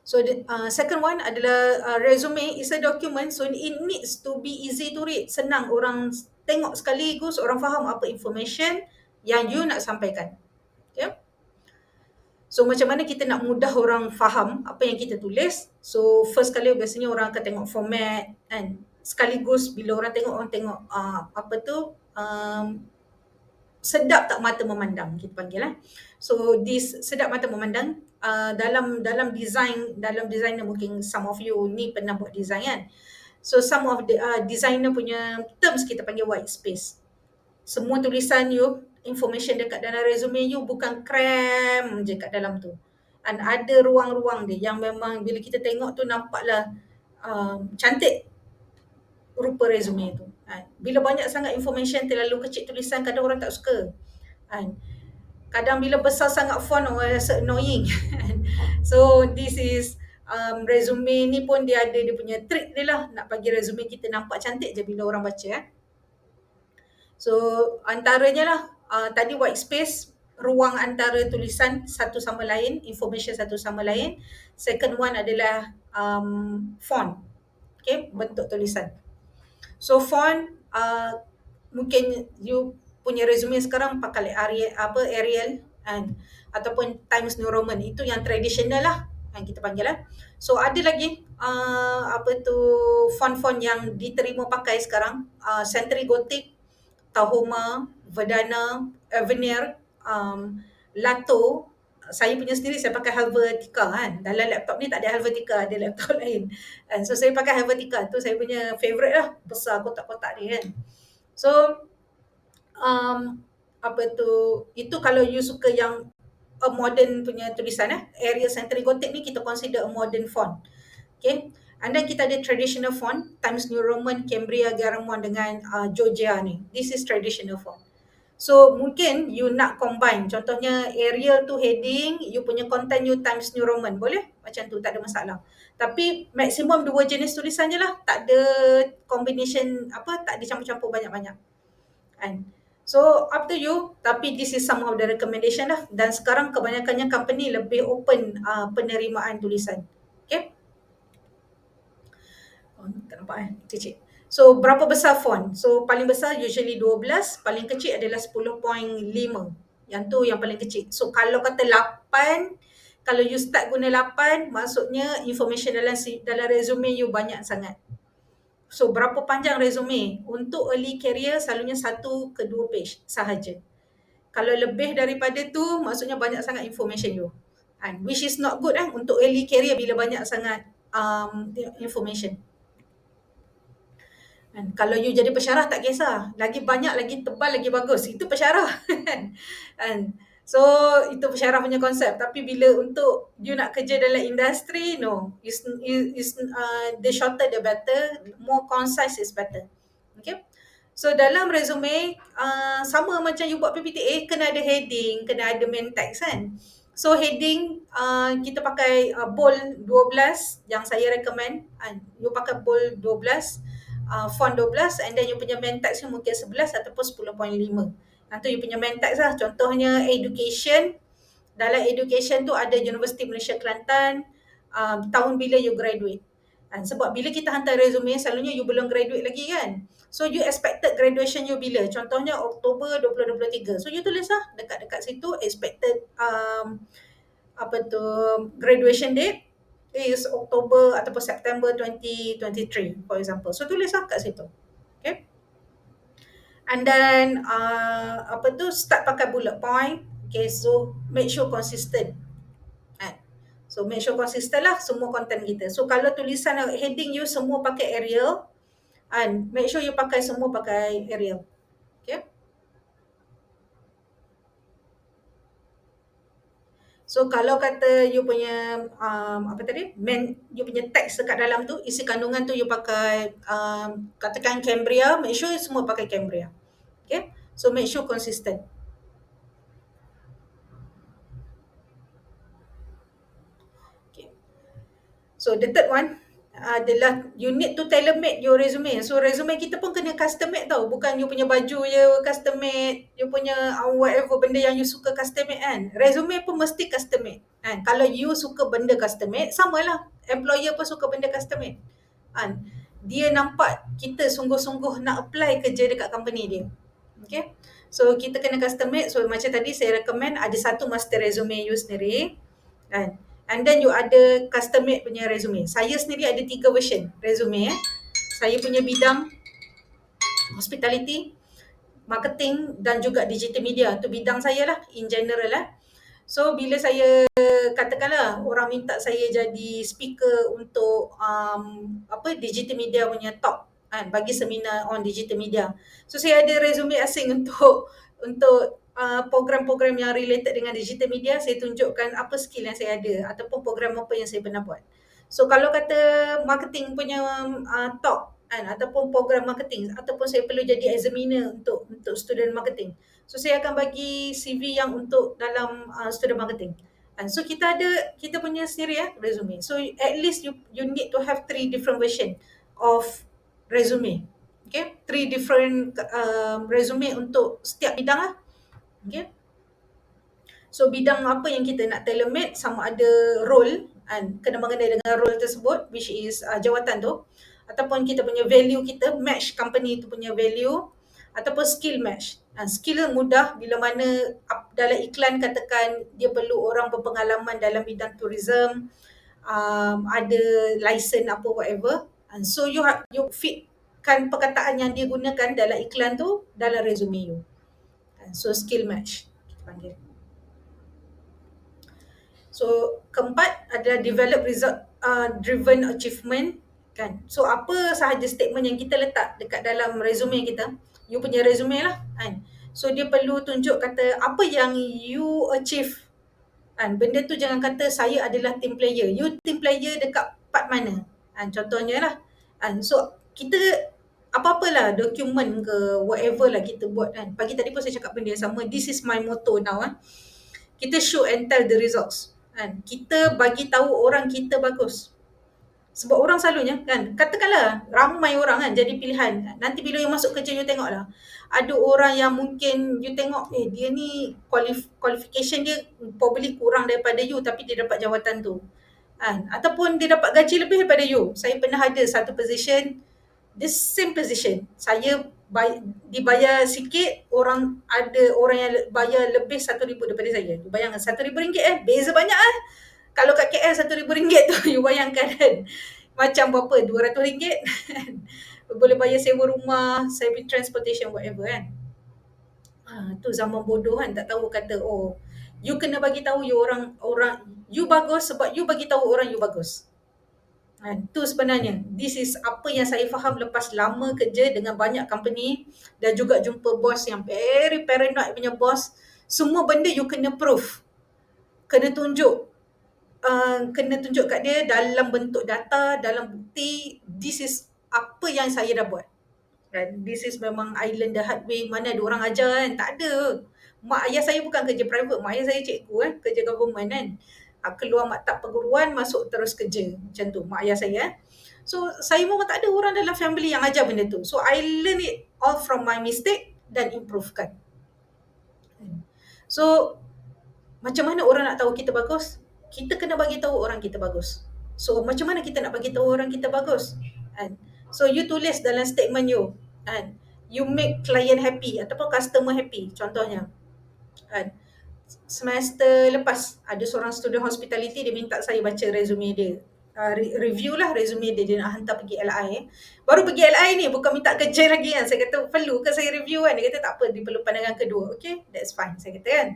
So the second one adalah resume is a document, so it needs to be easy to read, senang orang tengok sekaligus, orang faham apa information yang you nak sampaikan. Okay. So macam mana kita nak mudah orang faham apa yang kita tulis? So first kali biasanya orang akan tengok format kan. Sekaligus bila orang tengok apa tu sedap tak mata memandang, kita panggil lah. So this sedap mata memandang dalam design mungkin some of you ni pernah buat design kan. So some of the designer punya terms kita panggil white space. Semua tulisan you, information dekat dalam resume you bukan cram je kat dalam tu. Dan ada ruang-ruang dia yang memang bila kita tengok tu nampaklah cantik rupa resume tu. Bila banyak sangat information, terlalu kecil tulisan, kadang orang tak suka. Kadang bila besar sangat font, orang rasa annoying. So this is resume ni pun dia ada dia punya trick dia lah, nak bagi resume kita nampak cantik je bila orang baca. So antaranya lah tadi white space, ruang antara tulisan satu sama lain, information satu sama lain. Second one adalah font. Okay, bentuk tulisan. So font mungkin you punya resume sekarang pakai Arial ataupun Times New Roman, itu yang tradisional lah yang kita panggil lah. So ada lagi font-font yang diterima pakai sekarang, Century Gothic, Tahoma, Verdana, Avenir, Lato. Saya punya sendiri saya pakai Helvetica kan. Dalam laptop ni tak ada Helvetica, ada laptop lain. So saya pakai Helvetica, tu saya punya favourite lah, besar kotak-kotak dia kan. So itu kalau you suka yang a modern punya tulisan Arial Century Gothic ni kita consider a modern font. Okay. And then kita ada traditional font, Times New Roman, Cambria, Garamond dengan Georgia ni. This is traditional font. So mungkin you nak combine, contohnya Arial tu heading, you punya content you Times New Roman, boleh? Macam tu, tak ada masalah. Tapi maksimum 2 jenis tulisan je lah, tak ada combination tak ada campur-campur banyak-banyak. Kan? So up to you, tapi this is some of the recommendation lah. Dan sekarang kebanyakannya company lebih open penerimaan tulisan. Okay? Tak nampak kecil. So berapa besar font? So paling besar usually 12, paling kecil adalah 10.5. Yang tu yang paling kecil. So kalau kata 8, kalau you start guna 8, maksudnya information dalam resume you banyak sangat. So berapa panjang resume? Untuk early career selalunya 1 ke 2 page sahaja. Kalau lebih daripada tu, maksudnya banyak sangat information you. Which is not good untuk early career bila banyak sangat information. Kalau you jadi pensyarah tak kisah, lagi banyak, lagi tebal, lagi bagus, itu pensyarah. So itu pensyarah punya konsep. Tapi bila untuk you nak kerja dalam industri, no, the shorter the better, more concise is better. Okay. So dalam resume sama macam you buat PPTA, kena ada heading, kena ada main text kan. So heading kita pakai bold 12 yang saya recommend. You pakai bold 12, font 12, and then you punya main text mungkin 11 ataupun 10.5. Nanti you punya main text lah. Contohnya education. Dalam education tu ada Universiti Malaysia Kelantan, tahun bila you graduate. Sebab bila kita hantar resume, selalunya you belum graduate lagi kan. So you expected graduation you bila? Contohnya Oktober 2023. So you tulis lah dekat-dekat situ expected graduation date is Oktober ataupun September 2023 for example. So tulis lah kat situ. Okay. And then start pakai bullet point. Okay, so make sure consistent. So make sure consistent lah semua content kita. So kalau tulisan heading you semua pakai Arial, and make sure you pakai semua pakai Arial. Okay. So kalau kata you punya you punya teks dekat dalam tu, isi kandungan tu you pakai katakan Cambria, make sure semua pakai Cambria. Okay. So make sure consistent. Okay. So the third one, adalah you need to tailor made your resume. So resume kita pun kena custom made tau. Bukan you punya baju je custom made, you punya whatever benda yang you suka custom made kan. Resume pun mesti custom made. Kan? Kalau you suka benda custom made, samalah. Employer pun suka benda custom made. Kan? Dia nampak kita sungguh-sungguh nak apply kerja dekat company dia. Okay. So kita kena custom made. So macam tadi saya recommend ada satu master resume you sendiri. Kan? And then you ada custom made punya resume. Saya sendiri ada 3 version resume. Saya punya bidang hospitality, marketing dan juga digital media. Itu bidang saya lah in general lah. So bila saya katakanlah orang minta saya jadi speaker untuk digital media punya talk kan, bagi seminar on digital media. So saya ada resume asing untuk program-program yang related dengan digital media. Saya tunjukkan apa skill yang saya ada ataupun program apa yang saya pernah buat. So kalau kata marketing punya talk kan, ataupun program marketing, ataupun saya perlu jadi examiner untuk student marketing. So saya akan bagi CV yang untuk dalam student marketing. And so kita punya sendiri resume. So at least you need to have 3 different version of resume. Okay, 3 different resume untuk setiap bidang lah. Okay. So bidang apa yang kita nak tailor made, sama ada role kan, kena mengenai dengan role tersebut, which is jawatan tu, ataupun kita punya value kita match company tu punya value, ataupun skill match. Skill mudah bila mana dalam iklan katakan dia perlu orang berpengalaman dalam bidang tourism, ada license apa whatever. So you fitkan perkataan yang dia gunakan dalam iklan tu dalam resume you. So skill match kita panggil. So keempat adalah develop result driven achievement kan. So apa sahaja statement yang kita letak dekat dalam resume kita, you punya resume lah kan. So dia perlu tunjuk kata apa yang you achieve kan. Benda tu jangan kata saya adalah team player. You team player dekat part mana? Kan, contohnya lah. Kan. So kita apa-apalah dokumen ke whatever lah kita buat kan. Pagi tadi pun saya cakap benda yang sama. This is my motto now. Kita show and tell the results. Kan. Kita bagi tahu orang kita bagus. Sebab orang selalunya kan, katakanlah ramai orang kan jadi pilihan. Nanti bila you masuk kerja you tengoklah. Ada orang yang mungkin you tengok dia ni qualification dia probably kurang daripada you tapi dia dapat jawatan tu. Kan? Ataupun dia dapat gaji lebih daripada you. Saya pernah ada satu position, the same position. Saya dibayar sikit, ada orang yang bayar lebih RM1,000 daripada saya. You bayangkan RM1,000 beza banyak Kalau kat KL RM1,000 tu you bayangkan kan. Macam berapa? RM200 boleh bayar sewa rumah, service transportation whatever kan. Tu zaman bodoh kan, tak tahu kata you kena bagi tahu orang you bagus sebab you bagi tahu orang you bagus. Tu sebenarnya this is apa yang saya faham lepas lama kerja dengan banyak company dan juga jumpa bos yang very paranoid punya bos. Semua benda you kena proof, kena tunjuk kat dia dalam bentuk data, dalam bukti. This is apa yang saya dah buat. Kan? This is memang I learn the hard way. Mana ada orang ajar kan? Tak ada. Mak ayah saya bukan kerja private. Mak ayah saya cikgu kerja government kan. Keluar maktab perguruan, masuk terus kerja. Macam tu mak ayah saya. So saya memang tak ada orang dalam family yang ajar benda tu. So I learn it all from my mistake dan improvekan. So macam mana orang nak tahu kita bagus? Kita kena bagi tahu orang kita bagus. So macam mana kita nak bagi tahu orang kita bagus? So you tulis dalam statement you, you make client happy ataupun customer happy. Contohnya, semester lepas ada seorang student hospitality, dia minta saya baca resume dia. Review lah resume dia nak hantar pergi LI. Baru pergi LI ni, bukan minta kerja lagi kan. Saya kata perlu ke saya review kan? Dia kata tak apa, dia perlu pandangan kedua. Okay, that's fine saya kata kan.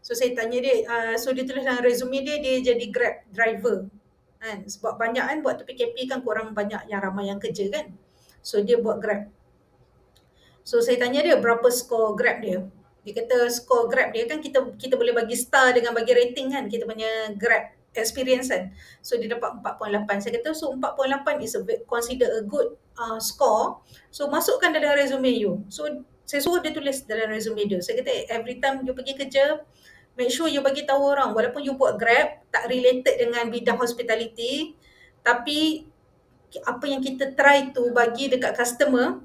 So saya tanya dia, so dia tulis dalam resume dia jadi Grab driver kan. Sebab banyak kan buat PKP kan kurang banyak yang ramai yang kerja kan. So dia buat Grab. So saya tanya dia berapa skor Grab dia. Dia kata skor Grab dia kan kita boleh bagi star dengan bagi rating kan kita punya Grab experience kan. So dia dapat 4.8. Saya kata so 4.8 is consider a good score. So masukkan dalam resume you. So saya suruh dia tulis dalam resume dia. Saya kata every time you pergi kerja, make sure you bagi tahu orang walaupun you buat Grab tak related dengan bidang hospitality, tapi apa yang kita try to bagi dekat customer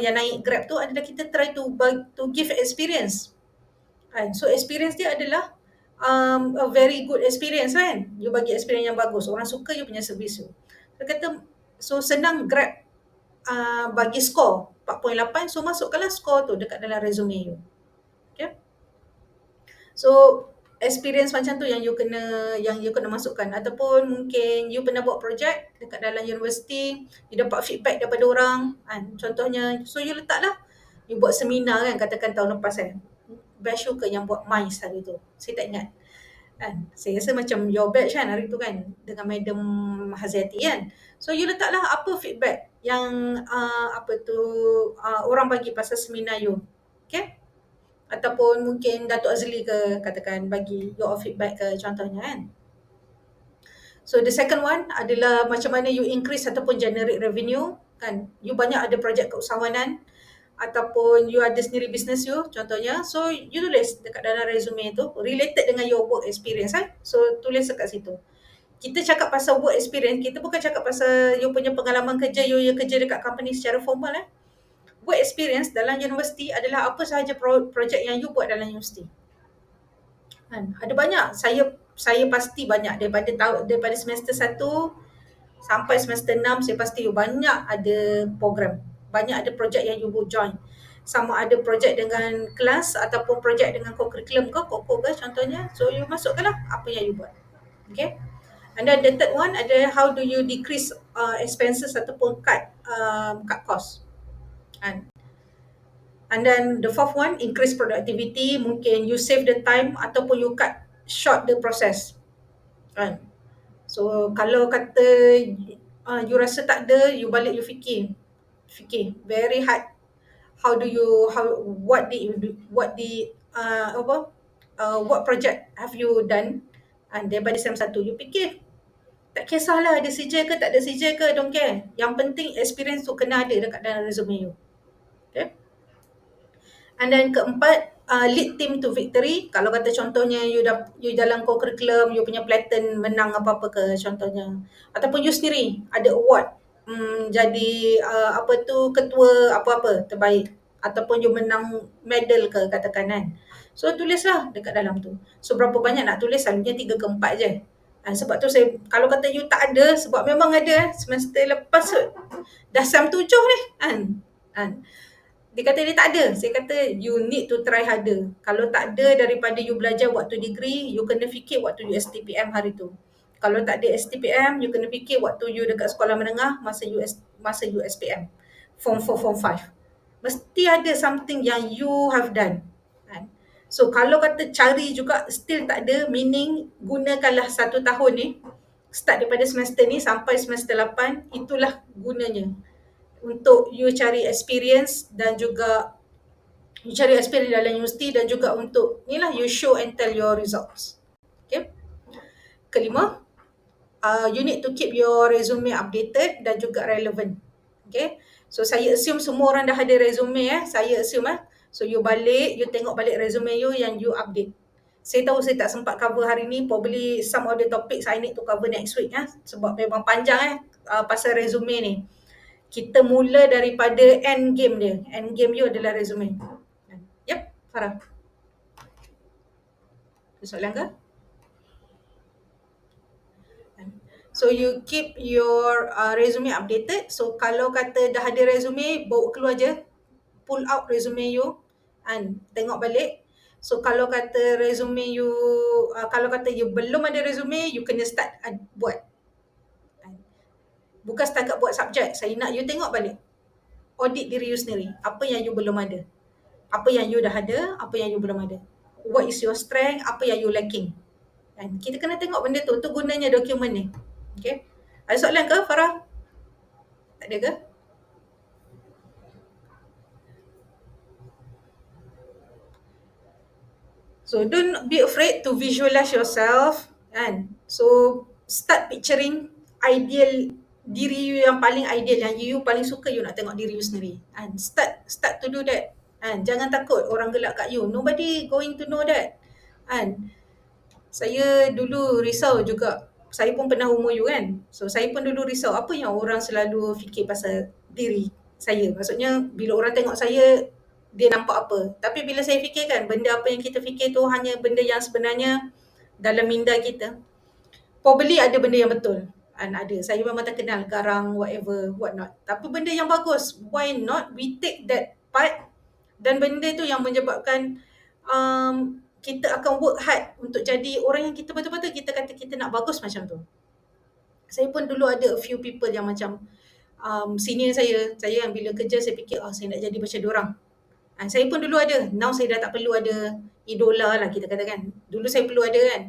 yang naik Grab tu adalah kita try to give experience. Kan? So experience dia adalah a very good experience kan. You bagi experience yang bagus. Orang suka you punya servis tu. Dia kata, so senang Grab bagi skor 4.8, so masukkanlah skor tu dekat dalam resume you. Okay. So experience macam tu yang you kena masukkan. Ataupun mungkin you pernah buat projek dekat dalam universiti, you dapat feedback daripada orang kan. Contohnya, so you letaklah, you buat seminar kan, katakan tahun lepas kan. Batch you ke yang buat MICE hari tu? Saya tak ingat. Kan? Saya rasa macam your batch kan hari tu kan, dengan Madam Hazati kan. So you letaklah apa feedback yang orang bagi pasal seminar you. Okay? Ataupun mungkin Datuk Azli ke katakan bagi your feedback ke contohnya kan. So the second one adalah macam mana you increase ataupun generate revenue kan. You banyak ada projek keusahawanan ataupun you ada sendiri business you contohnya. So you tulis dekat dalam resume tu related dengan your work experience kan. So tulis dekat situ. Kita cakap pasal work experience, kita bukan cakap pasal you punya pengalaman kerja, you kerja dekat company secara formal Work experience dalam universiti adalah apa sahaja projek yang you buat dalam universiti. Kan? Ada banyak. Saya pasti banyak daripada semester 1 sampai semester 6 saya pasti you banyak ada program. Banyak ada projek yang you join. Sama ada projek dengan kelas ataupun projek dengan co-curriculum ke, co-co ke contohnya. So you masukkanlah apa yang you buat. Okay. And then the third one adalah how do you decrease expenses ataupun cut cost. And then the fourth one, increase productivity. Mungkin you save the time ataupun you cut short the process. Kan? So kalau kata you rasa tak ada, you balik you fikir very hard. What project have you done? And daripada SEM 1 you fikir. Tak kisahlah ada CJ ke tak ada CJ ke, don't care. Yang penting experience tu kena ada dekat dalam resume you. Okay. And then keempat, lead team to victory. Kalau kata contohnya you dalam co-curriculum, you punya platen menang apa-apa ke contohnya. Ataupun you sendiri ada award jadi ketua apa-apa terbaik. Ataupun you menang medal ke katakan kan. So tulislah dekat dalam tu. So berapa banyak nak tulis, selalunya 3 ke 4 je. Sebab tu kalau kata you tak ada, sebab memang ada semester lepas dah SEM 7 ni kan. Dia kata dia tak ada. Saya kata you need to try harder. Kalau tak ada daripada you belajar waktu degree, you kena fikir waktu you STPM hari tu. Kalau tak ada STPM, you kena fikir waktu you dekat sekolah menengah masa you SPM. Form 4, Form 5. Mesti ada something yang you have done. So kalau kata cari juga still tak ada, meaning gunakanlah 1 tahun ni, start daripada semester ni sampai semester 8, itulah gunanya. Untuk you cari experience dan juga you cari experience dalam universiti dan juga untuk you show and tell your results. Okay. Kelima, you need to keep your resume updated dan juga relevant. Okay. So saya assume semua orang dah ada resume saya assume So you balik, you tengok balik resume you yang you update. Saya tahu saya tak sempat cover hari ni, probably some of the topics I need to cover next week sebab memang panjang pasal resume ni. Kita mula daripada end game dia. End game you adalah resume. Yep, Farah. Ada soalan ke? So you keep your resume updated. So kalau kata dah ada resume, bawa keluar je. Pull out resume you and tengok balik. So kalau kata resume you, kalau kata you belum ada resume, you kena start buat. Bukan setakat buat subjek. Saya nak you tengok balik. Audit diri you sendiri. Apa yang you belum ada. Apa yang you dah ada, apa yang you belum ada. What is your strength, apa yang you lacking. Dan kita kena tengok benda tu. Tu gunanya dokumen ni. Okay. Ada soalan ke Farah? Tak ada ke? So don't be afraid to visualize yourself kan. So start picturing ideal diri you yang paling ideal, yang you paling suka you nak tengok diri you sendiri. And start to do that. And jangan takut orang gelak kat you. Nobody going to know that. And saya dulu risau juga saya pun pernah umur you kan. So saya pun dulu risau apa yang orang selalu fikir pasal diri saya. Maksudnya bila orang tengok saya, dia nampak apa. Tapi bila saya fikirkan benda apa yang kita fikir tu hanya benda yang sebenarnya dalam minda kita. Probably ada benda yang betul. Ada. Saya memang terkenal garang, whatever, what not. Tapi benda yang bagus, why not we take that part, dan benda tu yang menyebabkan kita akan work hard untuk jadi orang yang kita betul-betul kita kata kita nak bagus macam tu. Saya pun dulu ada a few people yang macam senior saya yang bila kerja saya fikir saya nak jadi macam diorang. Saya pun dulu ada. Now saya dah tak perlu ada idola lah kita katakan. Dulu saya perlu ada kan.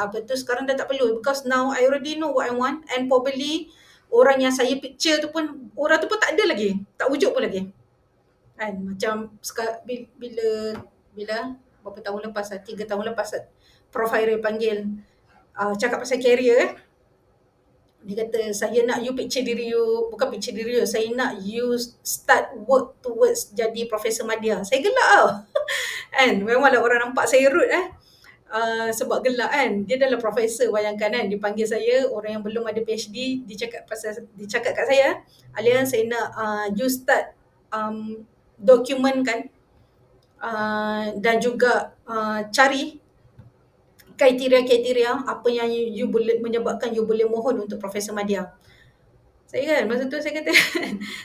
Apa tu sekarang dah tak perlu because now I already know what I want, and probably orang yang saya picture tu pun orang tu pun tak ada lagi. Tak wujud pun lagi. Kan macam bila berapa tahun lepas 3 tahun lepas Prof Hairil panggil cakap pasal career. Dia kata saya nak you picture diri you, bukan picture diri you, saya nak you start work towards jadi Profesor Madya. Saya gelak tau. Kan memanglah orang nampak saya rude sebab gelak kan. Dia adalah profesor, bayangkan kan, dia panggil saya orang yang belum ada PhD, dia cakap kat saya, Alia saya nak you start dokumenkan dan juga cari kriteria-kriteria apa yang you boleh menyebabkan you boleh mohon untuk Profesor Madya. Saya kan masa tu saya kata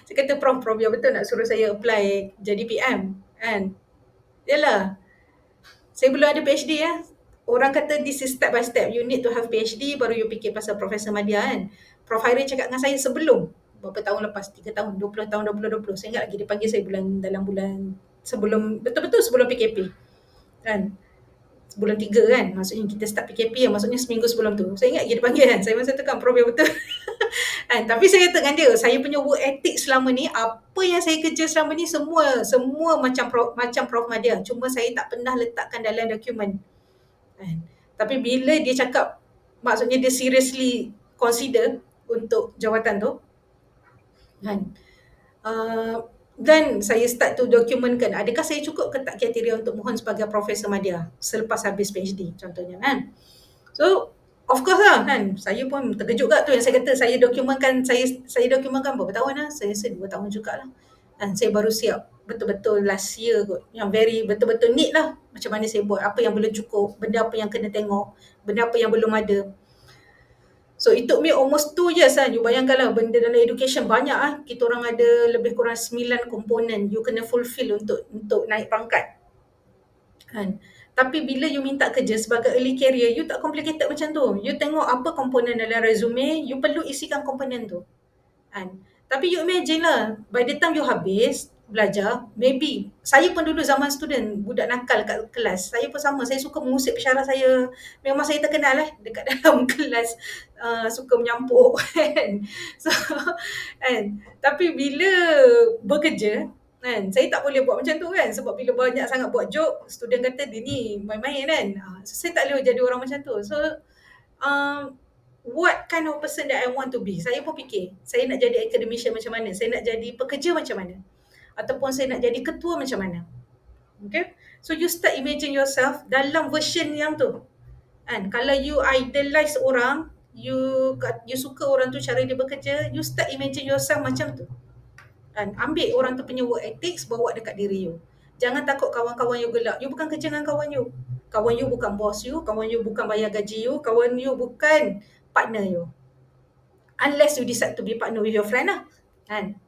saya kata Prof yang betul nak suruh saya apply jadi PM kan. Yalah. Saya belum ada PhD Orang kata this is step by step. You need to have PhD baru you fikir pasal Profesor Madya kan. Prof Hairil cakap dengan saya sebelum berapa tahun lepas, 3 tahun, 20 tahun 2020. Saya ingat lagi dia panggil saya dalam bulan sebelum betul-betul sebelum PKP. Kan? Bulan 3 kan, maksudnya kita start PKP maksudnya seminggu sebelum tu. Saya ingat dia panggil kan, saya masa tu kan Prof yang betul. Kan? Tapi saya kata dengan dia, saya punya work ethic selama ni, apa yang saya kerja selama ni semua macam Prof Madya, cuma saya tak pernah letakkan dalam dokumen. Kan? Tapi bila dia cakap, maksudnya dia seriously consider untuk jawatan tu, kan? Dan saya start to dokumentkan adakah saya cukup ke tak kriteria untuk mohon sebagai Profesor Madya selepas habis PhD contohnya kan. So of course lah kan, saya pun terkejut kat tu yang saya kata saya dokumentkan berapa tahun saya rasa 2 tahun jugalah. Dan saya baru siap betul-betul last year kot, yang very betul-betul need lah macam mana saya buat, apa yang belum cukup, benda apa yang kena tengok, benda apa yang belum ada. So it took me almost 2 years You bayangkanlah benda dalam education banyak kita orang ada lebih kurang 9 komponen you kena fulfill untuk naik pangkat. Kan? Tapi bila you minta kerja sebagai early career, you tak complicated macam tu. You tengok apa komponen dalam resume, you perlu isikan komponen tu. Kan? Tapi you imagine lah, by the time you habis belajar, maybe saya pun dulu zaman student, budak nakal kat kelas, saya pun sama, saya suka mengusik pensyarah saya. Memang saya terkenal dekat dalam kelas, suka menyampuk kan. So, kan. Tapi bila bekerja, kan, saya tak boleh buat macam tu kan, sebab bila banyak sangat buat joke, student kata dia ni main-main kan. So, saya tak boleh jadi orang macam tu. So, what kind of person that I want to be. Saya pun fikir, saya nak jadi academician macam mana, saya nak jadi pekerja macam mana, ataupun saya nak jadi ketua macam mana. Okay, so you start imagine yourself dalam version yang tu. Kan, kalau you idolize orang, you suka orang tu cara dia bekerja, you start imagine yourself macam tu. Kan, ambil orang tu punya work ethics, bawa dekat diri you. Jangan takut kawan-kawan you gelak. You bukan kerja dengan kawan you. Kawan you bukan bos you, kawan you bukan bayar gaji you, kawan you bukan partner you. Unless you decide to be partner with your friend lah. Kan?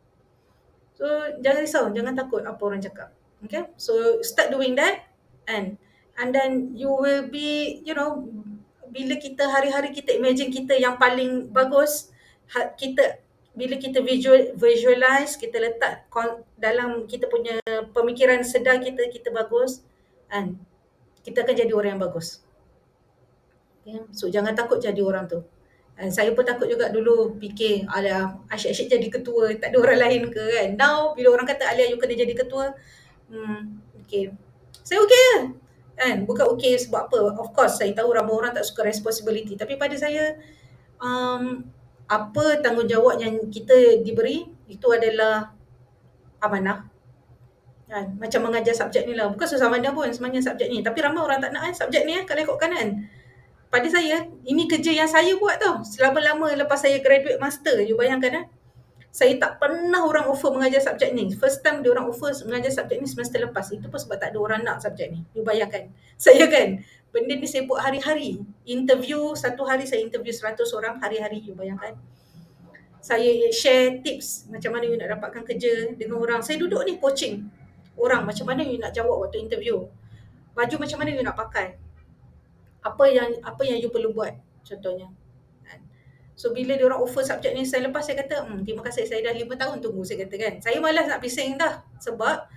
So, jangan risau, jangan takut apa orang cakap. Okay? So, start doing that. And then you will be, bila kita hari-hari kita imagine kita yang paling bagus, bila kita visualize, kita letak dalam kita punya pemikiran sedar kita bagus, and kita akan jadi orang yang bagus. Okay? So, jangan takut jadi orang tu. Saya pun takut juga dulu fikir, alah asyik-asyik jadi ketua, tak ada orang lain ke kan. Now bila orang kata Alia you kena jadi ketua, okay. Saya okay lah. Kan, bukan okay sebab apa. Of course saya tahu ramai orang tak suka responsibility, tapi pada saya apa tanggungjawab yang kita diberi itu adalah amanah. Kan, macam mengajar subjek ni lah. Bukan susah mana pun sebenarnya subjek ni, tapi ramai orang tak nak subjek ni kalau ikutkan kan. pada saya, ini kerja yang saya buat tau. Selama-lama lepas saya graduate master, you bayangkan saya tak pernah orang offer mengajar subjek ni. First time dia orang offer mengajar subjek ni semester lepas. Itu pun sebab tak ada orang nak subjek ni. You bayangkan. Saya kan, benda ni saya buat hari-hari. Interview, satu hari saya interview 100 orang hari-hari. You bayangkan. Saya share tips macam mana you nak dapatkan kerja dengan orang. Saya duduk ni coaching orang macam mana you nak jawab waktu interview. Baju macam mana you nak pakai. Apa yang you perlu buat contohnya. Kan. So bila dia orang offer subjek ni saya lepas, saya kata terima kasih, saya dah 5 tahun tunggu, saya kata kan. Saya malas nak bising dah sebab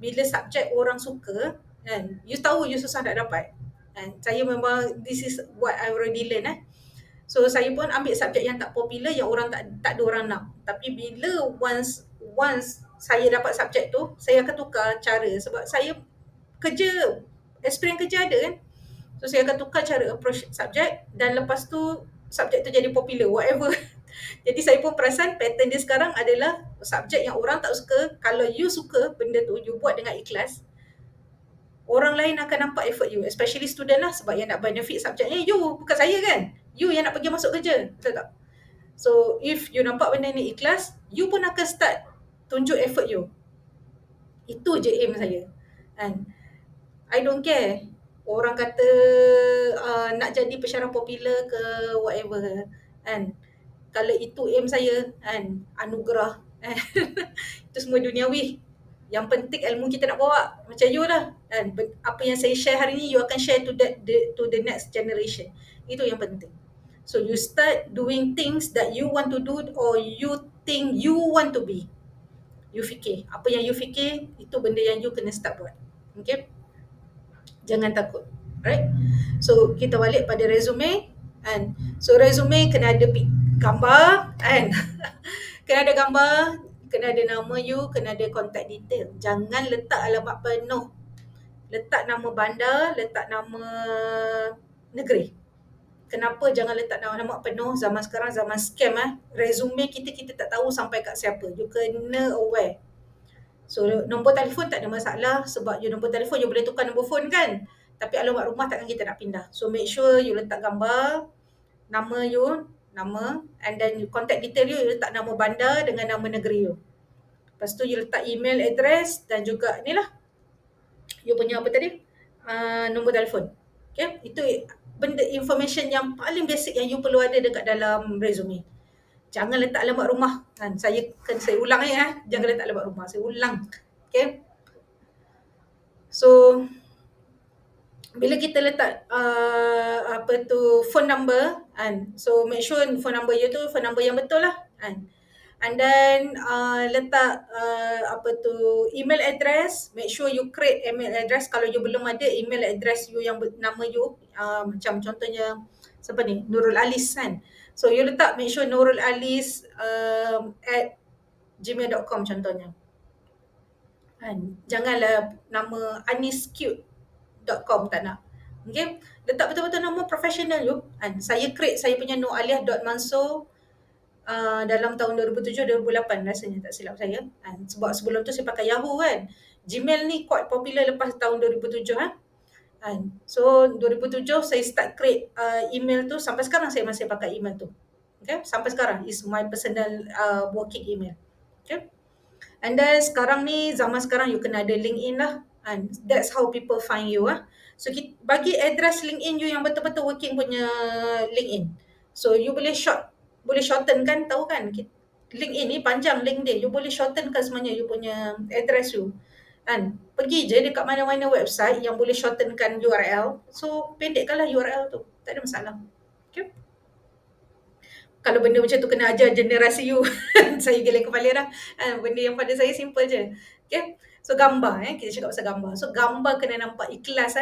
bila subjek orang suka kan, you tahu you susah nak dapat. Kan. Saya memang this is what I already learn So saya pun ambil subjek yang tak popular, yang orang tak ada orang nak. Tapi bila once saya dapat subjek tu, saya akan tukar cara sebab saya kerja, experience kerja ada kan. So saya akan tukar cara approach subjek dan lepas tu subjek tu jadi popular whatever. Jadi saya pun perasan pattern dia sekarang adalah subjek yang orang tak suka, kalau you suka benda tu, you buat dengan ikhlas, orang lain akan nampak effort you, especially student lah, sebab yang nak benefit subjeknya you, bukan saya kan. You yang nak pergi masuk kerja, betul tak? So if you nampak benda ni ikhlas, you pun akan start tunjuk effort you. Itu je aim saya. And I don't care orang kata nak jadi pensyarah popular ke whatever kan. Kalau itu aim saya kan, anugerah kan. Itu semua duniawi. Yang penting ilmu kita nak bawa macam you lah kan. Apa yang saya share hari ni you akan share to the next generation. Itu yang penting. So you start doing things that you want to do or you think you want to be. You fikir. Apa yang you fikir, itu benda yang you kena start buat. Okay? Jangan takut. Right? So kita balik pada resume. And so resume kena ada gambar kan. Kena ada gambar, kena ada nama you, kena ada contact detail. Jangan letak alamat penuh. Letak nama bandar, letak nama negeri. Kenapa jangan letak nama penuh? Zaman sekarang zaman scam Resume kita tak tahu sampai kat siapa. You kena aware. So nombor telefon tak ada masalah sebab you nombor telefon you boleh tukar nombor phone kan. Tapi alamat rumah takkan kita nak pindah. So make sure you letak gambar, nama you, nama, and then you contact detail you letak nama bandar dengan nama negeri you. Lepas tu you letak email address dan juga ni lah you punya apa tadi? Nombor telefon. Okay, itu benda information yang paling basic yang you perlu ada dekat dalam resume. Jangan letak alamat rumah kan. Saya ulang jangan letak alamat rumah. Saya ulang. Okay. So bila kita letak phone number kan. So make sure phone number you tu phone number yang betul lah kan. And then letak email address. Make sure you create email address. Kalau you belum ada email address you yang nama you, macam contohnya siapa ni, Nurul Alis kan. So you letak, make sure Nurul Alis at gmail.com contohnya kan. Janganlah nama aniscute.com, tak nak. Okay, letak betul-betul nama profesional you kan. Saya create saya punya noaliah.mansur dalam tahun 2007-2008 rasanya, tak silap saya kan. Sebab sebelum tu saya pakai Yahoo kan. Gmail ni quite popular lepas tahun 2007 kan. So 2007 saya start create email tu, sampai sekarang saya masih pakai email tu. Okay, sampai sekarang is my personal working email. Okay. And then sekarang ni, zaman sekarang you kena ada LinkedIn lah. And that's how people find you So bagi address LinkedIn you yang betul-betul working punya LinkedIn. So you boleh shorten kan, tahu kan? LinkedIn ni panjang link dia. You boleh shorten kan semuanya you punya address you. Kan? Pergi je dekat mana-mana website yang boleh shortenkan URL. So pendekkanlah URL tu. Tak ada masalah. Okay. Kalau benda macam tu kena ajar generasi you. Saya geleng kepala dah. Benda yang pada saya simple je. Okay. So gambar kita cakap pasal gambar. So gambar kena nampak ikhlas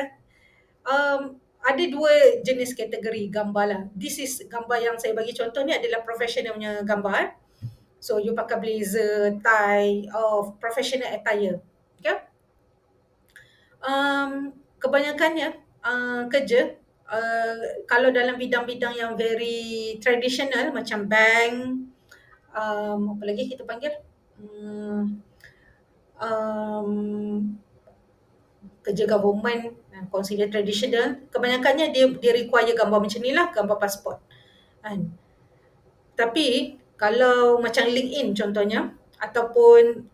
ada dua jenis kategori gambar lah. This is gambar yang saya bagi contoh ni adalah professional punya gambar. So you pakai blazer, tie, professional attire. Okay. Kebanyakannya kerja kalau dalam bidang-bidang yang very traditional macam bank, apa lagi kita panggil, kerja government, consider traditional, kebanyakannya dia require gambar macam ni lah, gambar pasport kan. Tapi kalau macam LinkedIn contohnya, ataupun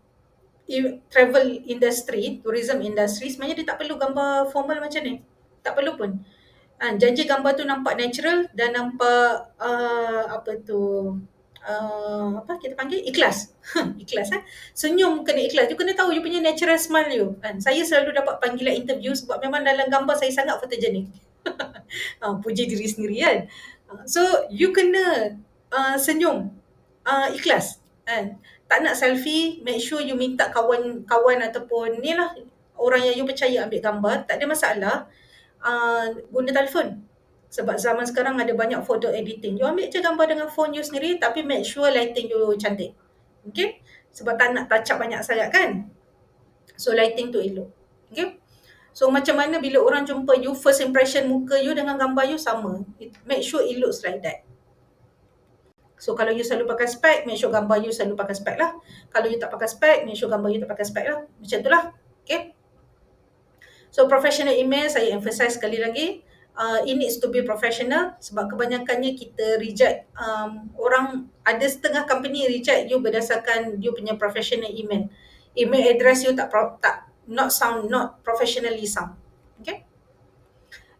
travel industry, tourism industry, sebenarnya dia tak perlu gambar formal macam ni. Tak perlu pun. Janji gambar tu nampak natural dan nampak apa kita panggil ikhlas. Ikhlas Senyum kena ikhlas. You kena tahu you punya natural smile you. Saya selalu dapat panggilan interview sebab memang dalam gambar saya sangat fotogenik. Puji diri sendiri kan. So you kena senyum, ikhlas kan. Tak nak selfie, make sure you minta kawan-kawan ataupun ni lah orang yang you percaya ambil gambar, tak ada masalah. Guna telefon. Sebab zaman sekarang ada banyak photo editing. You ambil je gambar dengan phone you sendiri tapi make sure lighting you cantik. Okay? Sebab tak nak touch up banyak sangat kan. So lighting tu elok. Okay? So macam mana bila orang jumpa you, first impression muka you dengan gambar you sama. Make sure it looks like that. So kalau you selalu pakai spek, make sure gambar you selalu pakai spek lah. Kalau you tak pakai spek, make sure gambar you tak pakai spek lah. Macam tu lah. Okay? So professional email, saya emphasize sekali lagi, it needs to be professional sebab kebanyakannya kita reject, orang, ada setengah company reject you berdasarkan you punya professional email. Email address you not professionally sound. Okay?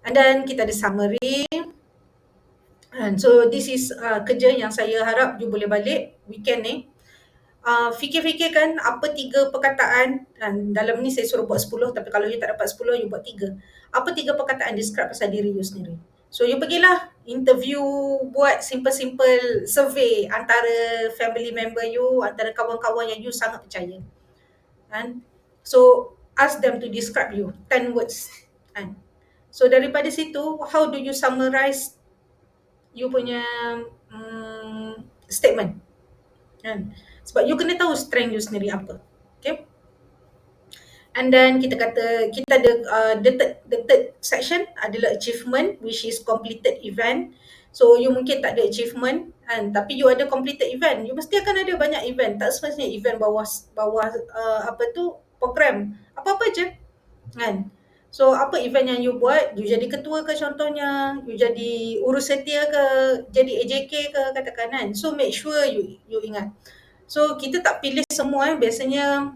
And then kita ada summary. And so this is kerja yang saya harap you boleh balik weekend ni. Fikir-fikirkan apa 3 perkataan, dan dalam ni saya suruh buat 10, tapi kalau you tak dapat 10, you buat 3. Apa 3 perkataan describe pasal diri you sendiri. So you pergilah interview, buat simple-simple survey antara family member you, antara kawan-kawan yang you sangat percaya. And so ask them to describe you, 10 words. And so daripada situ, how do you summarize you punya statement. Kan? Sebab you kena tahu strength you sendiri apa. Okay? And then kita ada the third section adalah achievement, which is completed event. So you mungkin tak ada achievement kan, tapi you ada completed event. You mesti akan ada banyak event. Tak semestinya event bawah program. Apa-apa je. Kan? So apa event yang you buat, you jadi ketua ke contohnya, you jadi urus setia ke, jadi AJK ke katakan kan. So make sure you ingat. So kita tak pilih semua, biasanya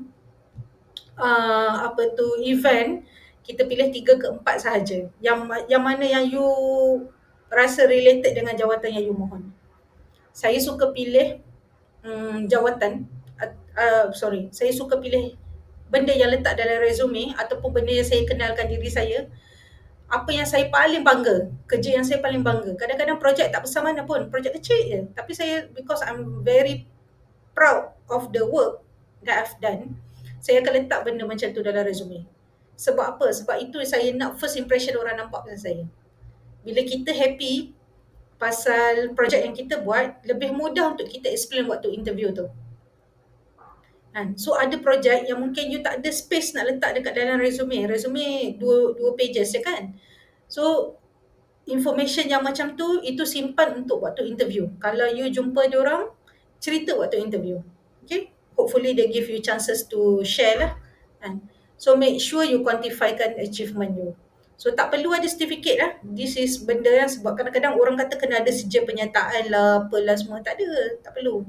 event kita pilih 3 ke 4 sahaja. Yang mana yang you rasa related dengan jawatan yang you mohon. Saya suka pilih saya suka pilih benda yang letak dalam resume ataupun benda yang saya kenalkan diri saya. Apa yang saya paling bangga, kerja yang saya paling bangga. Kadang-kadang projek tak besar mana pun, projek kecil je. Tapi saya, because I'm very proud of the work that I've done, saya akan letak benda macam tu dalam resume. Sebab apa? Sebab itu saya nak first impression orang nampak pasal saya. Bila kita happy pasal projek yang kita buat, lebih mudah untuk kita explain waktu interview tu. So ada projek yang mungkin you tak ada space nak letak dekat dalam resume. Resume 2 pages je kan. So information yang macam tu, itu simpan untuk waktu interview. Kalau you jumpa diorang, cerita waktu interview. Okay? Hopefully they give you chances to share lah. So make sure you quantifykan achievement you. So tak perlu ada certificate lah. This is benda yang sebab kadang-kadang orang kata kena ada sijil penyertaan lah, apalah semua. Tak ada, tak perlu.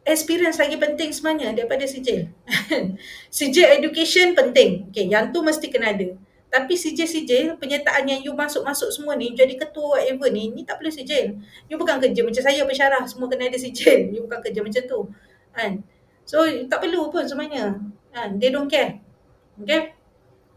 Experience lagi penting sebenarnya daripada sijil. Sijil education penting. Okay, yang tu mesti kena ada. Tapi sijil-sijil penyertaan yang you masuk-masuk semua ni, jadi ketua whatever ni tak perlu sijil. You bukan kerja macam saya pensyarah, semua kena ada sijil. You bukan kerja macam tu. So tak perlu pun sebenarnya. They don't care. Okay.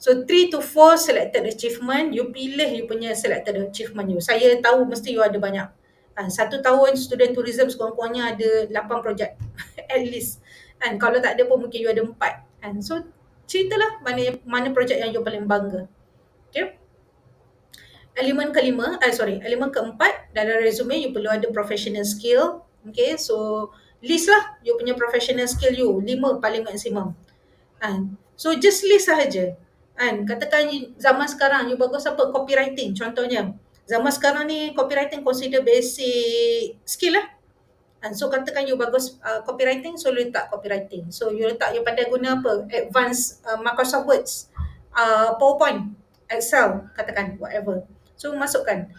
So 3 to 4 selected achievement, you pilih you punya selected achievement you. Saya tahu mesti you ada banyak. 1 tahun student tourism sekurang-kurangnya ada 8 projek at least. Kalau tak ada pun mungkin you ada 4. So ceritalah mana projek yang you paling bangga. Okay. Elemen keempat dalam resume you perlu ada professional skill. Okay, so list lah you punya professional skill you, 5 paling maksimum. So just list sahaja. Katakan zaman sekarang you bagus apa, copywriting contohnya. Zaman sekarang ni copywriting consider basic skill lah. So katakan you bagus copywriting, so you letak copywriting. So you letak you pandai guna apa? Advanced Microsoft Words, PowerPoint, Excel, katakan whatever. So masukkan.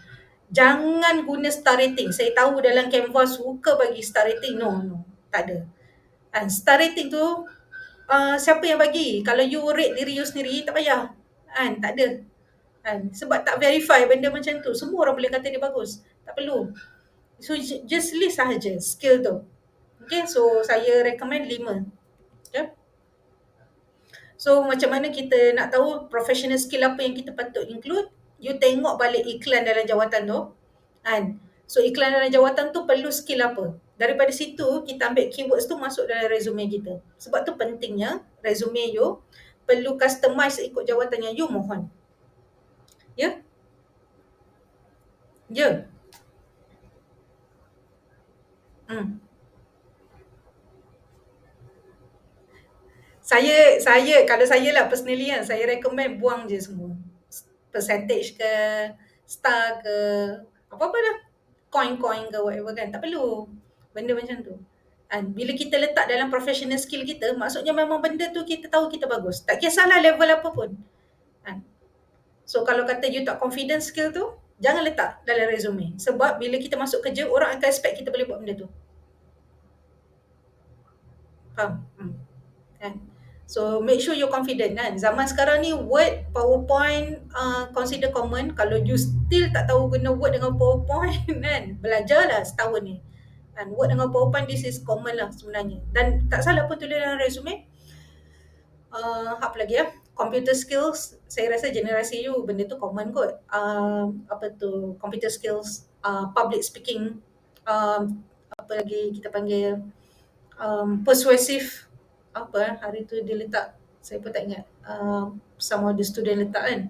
Jangan guna star rating. Saya tahu dalam Canva suka bagi star rating. No, no. Tak ada. Star rating tu siapa yang bagi? Kalau you rate diri you sendiri, tak payah. Tak ada. Sebab tak verify benda macam tu. Semua orang boleh kata dia bagus. Tak perlu. So just list sahaja skill tu. Okay, so saya recommend 5. Okay. So macam mana kita nak tahu professional skill apa yang kita patut include? You tengok balik iklan dalam jawatan tu. So iklan dalam jawatan tu perlu skill apa? Daripada situ kita ambil keywords tu masuk dalam resume kita. Sebab tu pentingnya resume you perlu customize ikut jawatan yang you mohon. Ya? Ya. Saya kalau saya lah personally kan, saya recommend buang je semua. Percentage ke, star ke, apa-apa dah. Coin-coin ke whatever kan. Tak perlu. Benda macam tu. Bila kita letak dalam professional skill kita, maksudnya memang benda tu kita tahu kita bagus. Tak kisahlah level apa pun. So kalau kata you tak confident skill tu, jangan letak dalam resume. Sebab bila kita masuk kerja, orang akan expect kita boleh buat benda tu. Faham? Kan? So make sure you're confident kan. Zaman sekarang ni Word, PowerPoint consider common. Kalau you still tak tahu guna Word dengan PowerPoint kan, belajarlah setahun ni. Word dengan PowerPoint this is common lah sebenarnya. Dan tak salah pun tulis dalam resume. Apa lagi ya? Computer skills, saya rasa generasi you benda tu common kot. Apa tu? Computer skills, public speaking, apa lagi kita panggil, persuasive, apa hari tu dia letak, saya pun tak ingat, some of the student letak kan.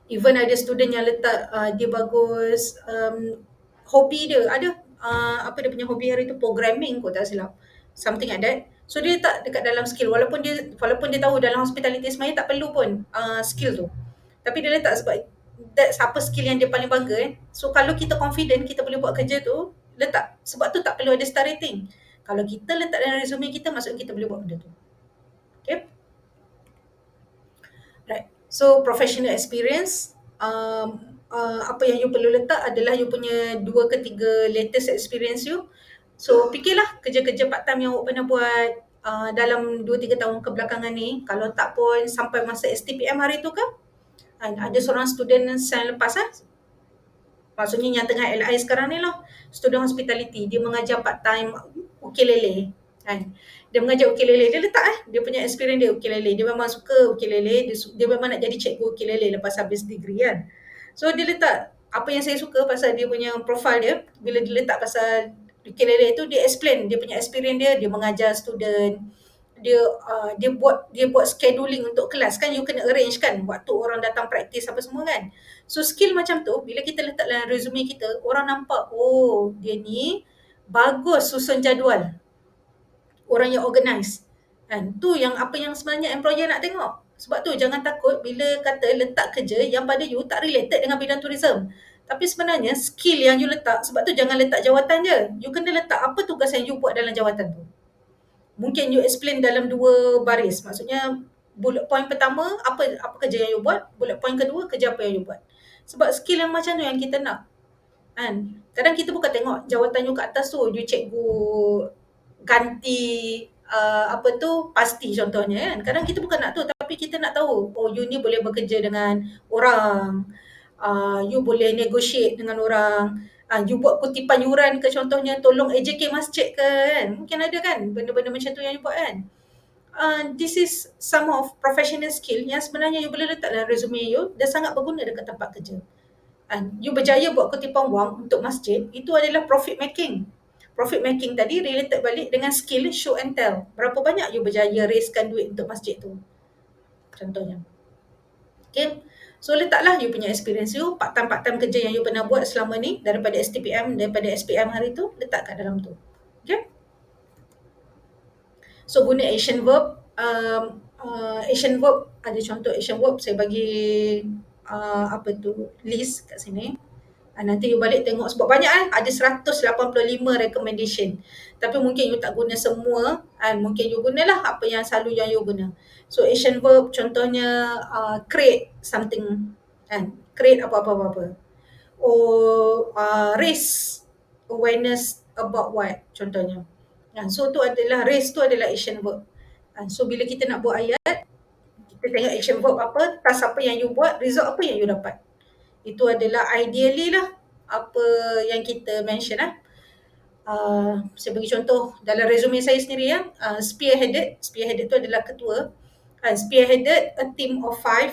Even ada student yang letak dia bagus, hobi dia ada, apa dia punya hobi hari tu, programming kot tak silap, something like that. So dia letak dekat dalam skill, walaupun dia tahu dalam hospitality sebenarnya tak perlu pun skill tu, tapi dia letak sebab that's apa skill yang dia paling bangga. So kalau kita confident kita boleh buat kerja tu, letak. Sebab tu tak perlu ada star rating. Kalau kita letak dalam resume kita, maksudnya kita boleh buat benda tu. Okay. Right. So professional experience, apa yang you perlu letak adalah you punya 2 ke 3 latest experience you. So fikirlah kerja-kerja part time yang awak pernah buat dalam 2-3 tahun kebelakangan ni. Kalau tak pun sampai masa STPM hari tu ke. Ada seorang student yang lepas maksudnya yang tengah LI sekarang ni lah, student hospitality, dia mengajar part time ukulele kan. Dia mengajar ukulele, dia letak dia punya experience dia ukulele, dia memang suka ukulele, dia memang nak jadi cikgu ukulele lepas habis degree kan. So dia letak apa yang saya suka pasal dia punya profile dia, bila dia letak pasal ukulele tu, dia explain dia punya experience dia mengajar student, dia buat scheduling untuk kelas kan, you kena arrange kan waktu orang datang praktis apa semua kan. So skill macam tu bila kita letak dalam resume kita, orang nampak oh dia ni bagus susun jadual, orang yang organize kan. Tu yang apa yang sebenarnya employer nak tengok. Sebab tu jangan takut bila kata letak kerja yang pada you tak related dengan bidang tourism, tapi sebenarnya skill yang you letak. Sebab tu jangan letak jawatan je, you kena letak apa tugas yang you buat dalam jawatan tu. Mungkin you explain dalam 2 baris. Maksudnya bullet point pertama apa kerja yang you buat, bullet point kedua kerja apa yang you buat. Sebab skill yang macam tu yang kita nak kan. Kadang kita bukan tengok jawatan you kat atas tu, you cikgu ganti apa tu pasti contohnya kan. Kadang kita bukan nak tu, tapi kita nak tahu oh you ni boleh bekerja dengan orang, you boleh negotiate dengan orang, you buat kutipan yuran ke contohnya, tolong AJK masjid ke kan. Mungkin ada kan benda-benda macam tu yang you buat kan. This is some of professional skill yang sebenarnya you boleh letak dalam resume you dan sangat berguna dekat tempat kerja. You berjaya buat kutipan wang untuk masjid, itu adalah profit making. Profit making tadi related balik dengan skill show and tell. Berapa banyak you berjaya raiskan duit untuk masjid tu contohnya. Okay. So letaklah you punya experience you, part-time kerja yang you pernah buat selama ni daripada STPM, daripada SPM hari tu, letak kat dalam tu. Okay. So guna action verb, action verb, ada contoh action verb, saya bagi apa tu list kat sini. Nanti you balik tengok sebab banyak ada 185 recommendation. Tapi mungkin you tak guna semua mungkin you gunalah apa yang selalu yang you guna. So action verb contohnya create something create apa-apa. Or raise awareness about what contohnya. So tu adalah raise tu adalah action verb. So bila kita nak buat ayat, kita tengok action verb apa, task apa yang you buat, result apa yang you dapat. Itu adalah ideally lah apa yang kita mention saya bagi contoh dalam resume saya sendiri spearheaded tu adalah ketua, spearheaded a team of four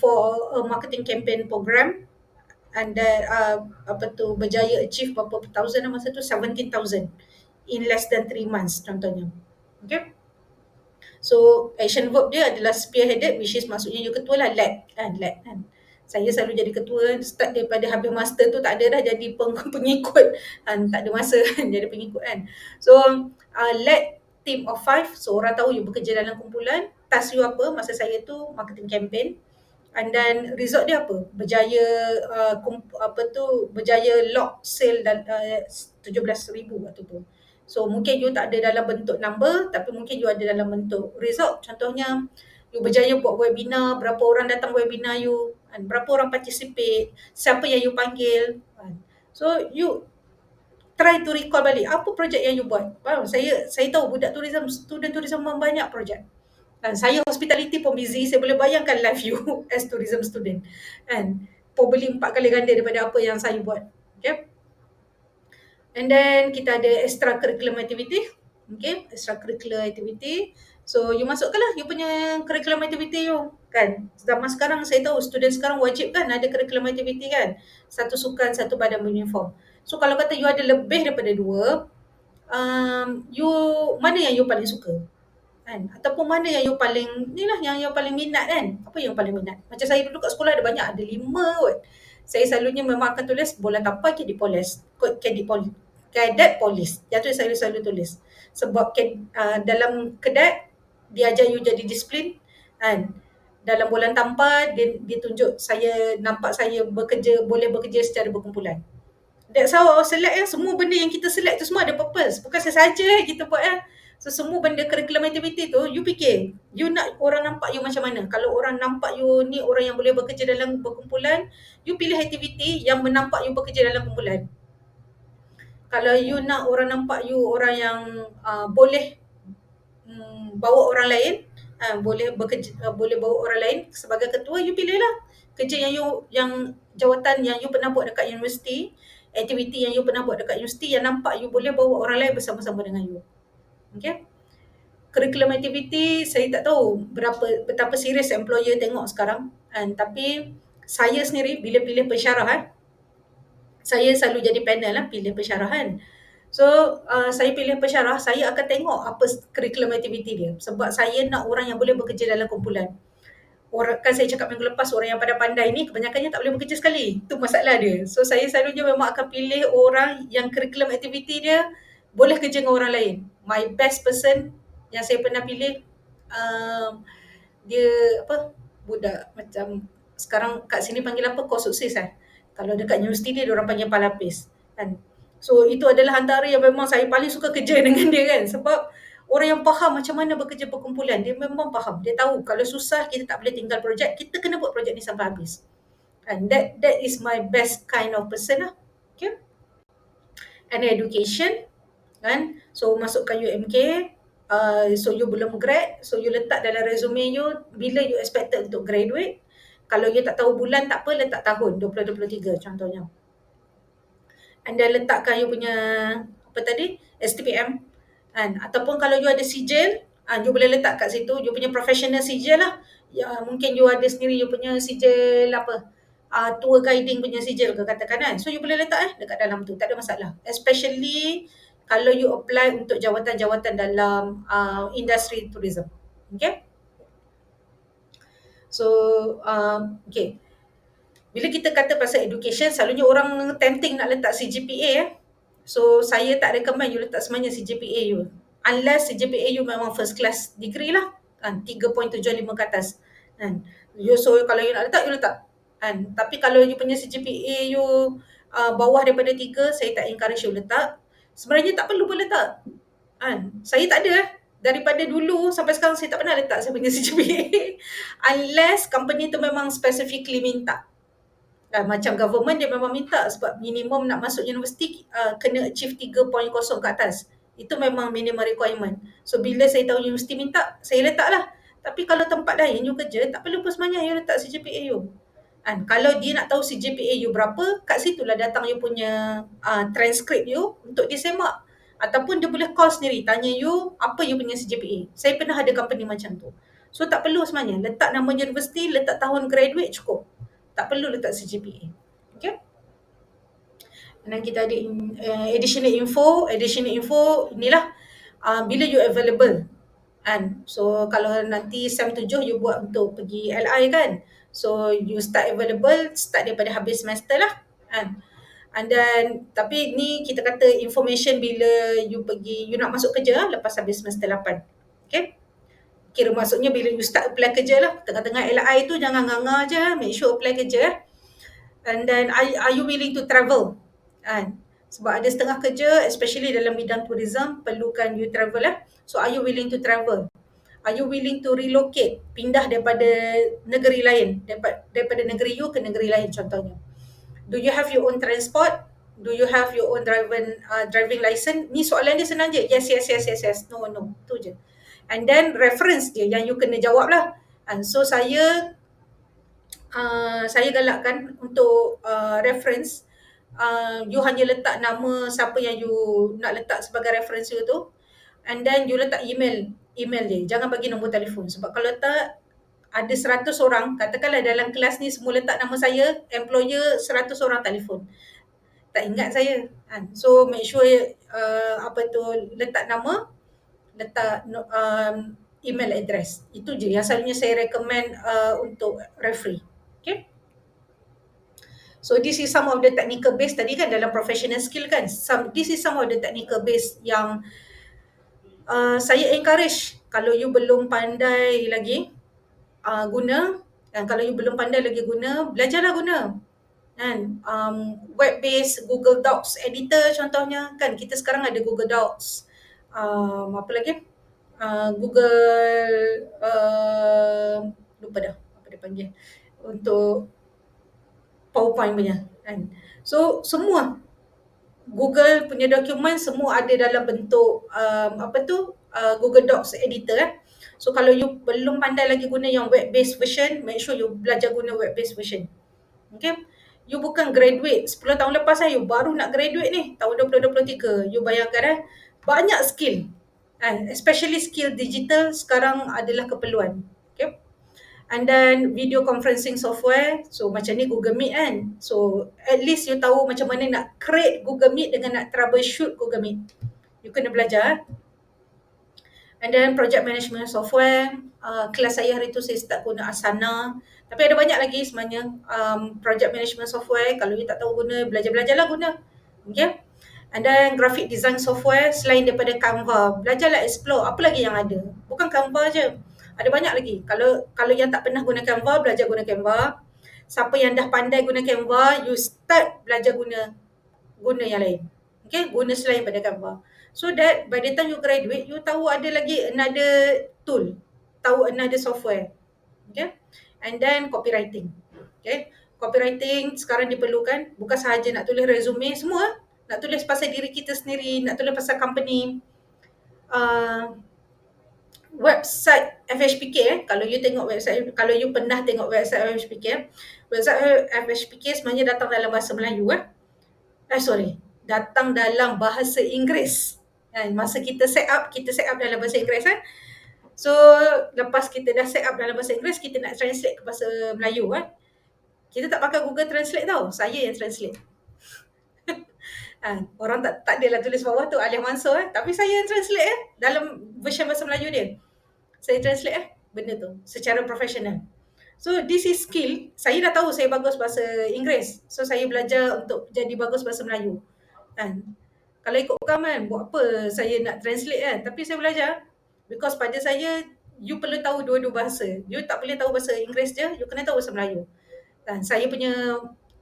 for a marketing campaign program, and that berjaya achieve berapa thousand masa tu 17,000 in less than 3 months contohnya. Okay. So action verb dia adalah spearheaded, which is maksudnya you ketua lah, led kan. Saya selalu jadi ketua, start daripada habis master tu tak ada dah jadi pengikut, tak ada masa jadi pengikut kan. So led team of 5, so orang tahu you bekerja dalam kumpulan, task you apa masa saya tu marketing campaign, and then result dia apa, berjaya berjaya lock sale dan 17,000 waktu tu. So mungkin you tak ada dalam bentuk number, tapi mungkin you ada dalam bentuk result. Contohnya you berjaya buat webinar, berapa orang datang webinar you, berapa orang participate, siapa yang you panggil. So you try to recall balik apa projek yang you buat. Saya tahu budak tourism, student tourism banyak projek. Saya hospitality pun busy, saya boleh bayangkan life you as tourism student. Probably 4 kali ganda daripada apa yang saya buat. Okay. And then kita ada extracurricular activity. Okay, extracurricular activity. So you masukkanlah you punya curriculum activity you kan. Zaman sekarang saya tahu student sekarang wajib kan ada curriculum activity kan. Satu sukan, satu badan beruniform. So kalau kata you ada lebih daripada 2, you mana yang you paling suka? Ataupun mana yang you paling yang paling minat kan? Apa yang paling minat? Macam saya dulu kat sekolah ada banyak, ada 5 kot. Saya selalunya memang akan tulis bola tampar, cadet polis. Yang tu saya selalu tulis. Sebab dalam cadet dia ajar you jadi disiplin dalam bola tampar dia tunjuk saya nampak saya boleh bekerja secara berkumpulan. That's how select semua benda yang kita select tu semua ada purpose. Bukan sesaja kita buat So semua benda curriculum activity tu you fikir you nak orang nampak you macam mana. Kalau orang nampak you ni orang yang boleh bekerja dalam berkumpulan, you pilih aktiviti yang menampak you bekerja dalam kumpulan. Kalau you nak orang nampak you orang yang boleh bawa orang lain, boleh bekerja, boleh bawa orang lain sebagai ketua, you pilihlah kerja yang jawatan yang you pernah buat dekat universiti, aktiviti yang you pernah buat dekat universiti yang nampak you boleh bawa orang lain bersama-sama dengan you. Okay. Curriculum activity saya tak tahu betapa serius employer tengok sekarang, tapi saya sendiri bila pilih pensyarah saya selalu jadi panel pilih pensyarahan. So saya pilih pensyarah, saya akan tengok apa curriculum activity dia sebab saya nak orang yang boleh bekerja dalam kumpulan. Kan saya cakap minggu lepas orang yang pandai-pandai ni kebanyakannya tak boleh bekerja sekali. Itu masalah dia. So saya selalunya memang akan pilih orang yang curriculum activity dia boleh kerja dengan orang lain. My best person yang saya pernah pilih dia budak macam sekarang kat sini panggil apa, co-sukses Kalau dekat universiti dia orang panggil palapis kan. So itu adalah antara yang memang saya paling suka kerja dengan dia kan, sebab orang yang faham macam mana bekerja perkumpulan. Dia memang faham, dia tahu kalau susah kita tak boleh tinggal projek, kita kena buat projek ni sampai habis. And that is my best kind of person Okay. And education kan, so masukkan UMK, so you belum grad, so you letak dalam resume you bila you expected untuk graduate. Kalau you tak tahu bulan tak apa, letak tahun 2023 contohnya. And then letakkan you punya STPM ataupun kalau you ada sijil, you boleh letak kat situ you punya professional sijil lah. Mungkin you ada sendiri you punya sijil tour guiding punya sijil ke katakan so you boleh letak dekat dalam tu, tak ada masalah. Especially kalau you apply untuk jawatan-jawatan dalam industri tourism. Okay. So okay, bila kita kata pasal education, selalunya orang tempting nak letak CGPA So saya tak recommend you letak semuanya CGPA you, unless CGPA you memang first class degree lah 3.75 ke atas So kalau you nak letak, you letak. Kan. Tapi kalau you punya CGPA you bawah daripada 3, saya tak encourage you letak. Sebenarnya tak perlu pun letak. Kan. Saya tak ada. Daripada dulu sampai sekarang saya tak pernah letak saya punya CGPA. Unless company tu memang specifically minta. Macam government dia memang minta sebab minimum nak masuk universiti kena achieve 3.0 ke atas. Itu memang minimum requirement. So bila saya tahu universiti minta, saya letak lah. Tapi kalau tempat lain you kerja, tak perlu pun sebenarnya you letak CGPA you. Kalau dia nak tahu CGPA you berapa, kat situlah datang you punya transcript you untuk dia semak. Ataupun dia boleh call sendiri, tanya you apa you punya CGPA. Saya pernah ada company macam tu. So tak perlu sebenarnya, letak nama universiti, letak tahun graduate cukup. Tak perlu letak CGPA. Okay? Dan kita ada additional info inilah bila you available. So kalau nanti SEM 7 you buat untuk pergi LI kan. So you start available start daripada habis semester lah. And then tapi ni kita kata information bila you pergi, you nak masuk kerja lepas habis semester 8. Okay? Kira maksudnya bila you start apply kerja lah. Tengah-tengah LI tu jangan nganga je, make sure apply kerja. And then are you willing to travel? Sebab ada setengah kerja especially dalam bidang tourism perlukan you travel lah. So are you willing to travel? Are you willing to relocate? Pindah daripada negeri lain, daripada negeri you ke negeri lain contohnya. Do you have your own transport? Do you have your own driving license? Ni soalan dia senang je. Yes. No. Tu je. And then reference dia yang you kena jawab lah. And so saya galakkan untuk reference, you hanya letak nama siapa yang you nak letak sebagai reference you tu, and then you letak email dia, jangan bagi nombor telefon. Sebab kalau letak ada 100 orang, katakanlah dalam kelas ni semua letak nama saya, employer 100 orang telefon, tak ingat saya. So make sure letak nama, letak email address. Itu je yang selalunya saya recommend untuk referee. Okay. So this is some of the technical base tadi kan dalam professional skill kan. This is some of the technical base yang saya encourage kalau you belum pandai lagi guna, dan kalau you belum pandai lagi guna, belajarlah guna. Kan web based Google Docs editor contohnya kan, kita sekarang ada Google Docs, apa lagi, Google lupa dah apa dia panggil untuk PowerPoint punya kan. So semua Google punya dokumen semua ada dalam bentuk Google Docs editor. So kalau you belum pandai lagi guna yang web based version, make sure you belajar guna web based version. Okay. You bukan graduate 10 tahun lepas you baru nak graduate ni tahun 2023. You bayangkan banyak skill, especially skill digital sekarang adalah keperluan. Okay. And then video conferencing software, so macam ni Google Meet kan. So at least you tahu macam mana nak create Google Meet dengan nak troubleshoot Google Meet. You kena belajar. And then project management software, kelas saya hari tu saya start guna Asana. Tapi ada banyak lagi sebenarnya project management software. Kalau you tak tahu guna, belajar-belajarlah guna. Okay. And then graphic design software selain daripada Canva, belajarlah explore apa lagi yang ada. Bukan Canva je. Ada banyak lagi. Kalau yang tak pernah guna Canva, belajar guna Canva. Siapa yang dah pandai guna Canva, you start belajar guna yang lain. Okay, guna selain pada Canva. So that by the time you graduate, you tahu ada lagi another tool, tahu another software. Okay, and then copywriting. Okay, copywriting sekarang diperlukan, bukan sahaja nak tulis resume, semua nak tulis pasal diri kita sendiri, nak tulis pasal company. Website FHPK kalau you tengok website, kalau you pernah tengok website FHPK, website FHPK sebenarnya datang dalam bahasa Melayu datang dalam bahasa Inggeris. Masa kita set up dalam bahasa Inggeris So lepas kita dah set up dalam bahasa Inggeris, kita nak translate ke bahasa Melayu kita tak pakai Google Translate tau, saya yang translate. Orang tak adalah tulis bawah tu Alif Mansur tapi saya yang translate dalam version bahasa Melayu dia. Saya translate benda tu secara profesional. So this is skill. Saya dah tahu saya bagus bahasa Inggeris. So saya belajar untuk jadi bagus bahasa Melayu. Kalau ikutkan buat apa saya nak translate tapi saya belajar. Because pada saya, you perlu tahu dua-dua bahasa. You tak boleh tahu bahasa Inggeris je, you kena tahu bahasa Melayu. Dan saya punya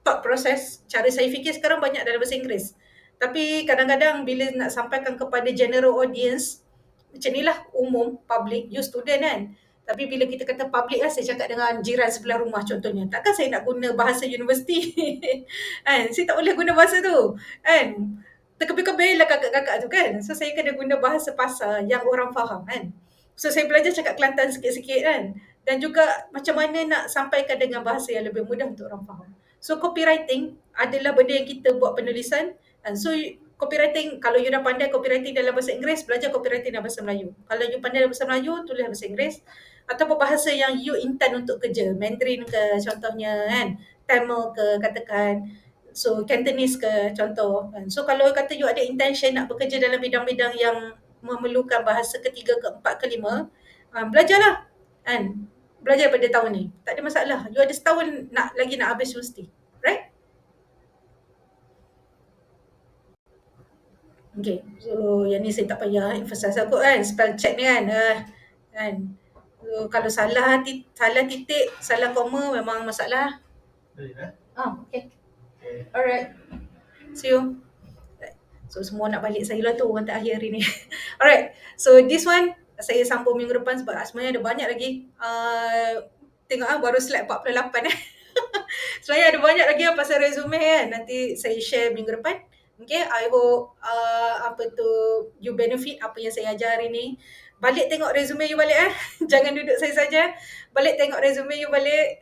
thought process, cara saya fikir sekarang banyak dalam bahasa Inggeris. Tapi kadang-kadang bila nak sampaikan kepada general audience, macam ni lah umum, public, you student kan. Tapi bila kita kata public lah, saya cakap dengan jiran sebelah rumah contohnya. Takkan saya nak guna bahasa universiti. Kan? Saya tak boleh guna bahasa tu. Kan? Terkebir-kebir lah kakak-kakak tu kan. So saya kena guna bahasa pasar yang orang faham kan. So saya belajar cakap Kelantan sikit-sikit kan. Dan juga macam mana nak sampaikan dengan bahasa yang lebih mudah untuk orang faham. So copywriting adalah benda yang kita buat penulisan. And so copywriting, kalau you dah pandai copywriting dalam bahasa Inggeris, belajar copywriting dalam bahasa Melayu. Kalau you pandai dalam bahasa Melayu, tulis bahasa Inggeris. Ataupun bahasa yang you intend untuk kerja. Mandarin ke contohnya kan. Tamil ke katakan. So Cantonese ke contoh. So kalau kata you ada intention nak bekerja dalam bidang-bidang yang memerlukan bahasa ketiga, keempat, kelima, belajarlah kan. Belajar pada tahun ni. Tak ada masalah. You ada setahun lagi nak habis universiti. Right? Okay. So yang ni saya tak payah emphasize aku kan. Spell check ni kan. Kan. So, kalau salah titik, salah koma memang masalah. Okay. Alright. See you. So semua nak balik saya lah tu orang terakhir hari ni. Alright. So this one saya sambung minggu depan sebab sebenarnya ada banyak lagi. Tengok baru slide 48 sebenarnya ada banyak lagi pasal resume kan. Nanti saya share minggu depan. Okay, I hope you benefit apa yang saya ajar hari ni. Balik tengok resume you balik Jangan duduk saya saja. Balik tengok resume you balik.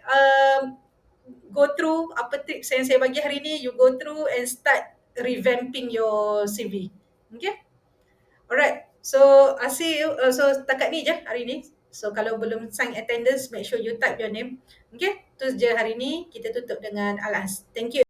Go through apa tips yang saya bagi hari ni. You go through and start revamping your CV. Okay? Alright. So, I see you. So, setakat ni je hari ni. So, kalau belum sign attendance, make sure you type your name. Okay? Itu je hari ni. Kita tutup dengan Alas. Thank you.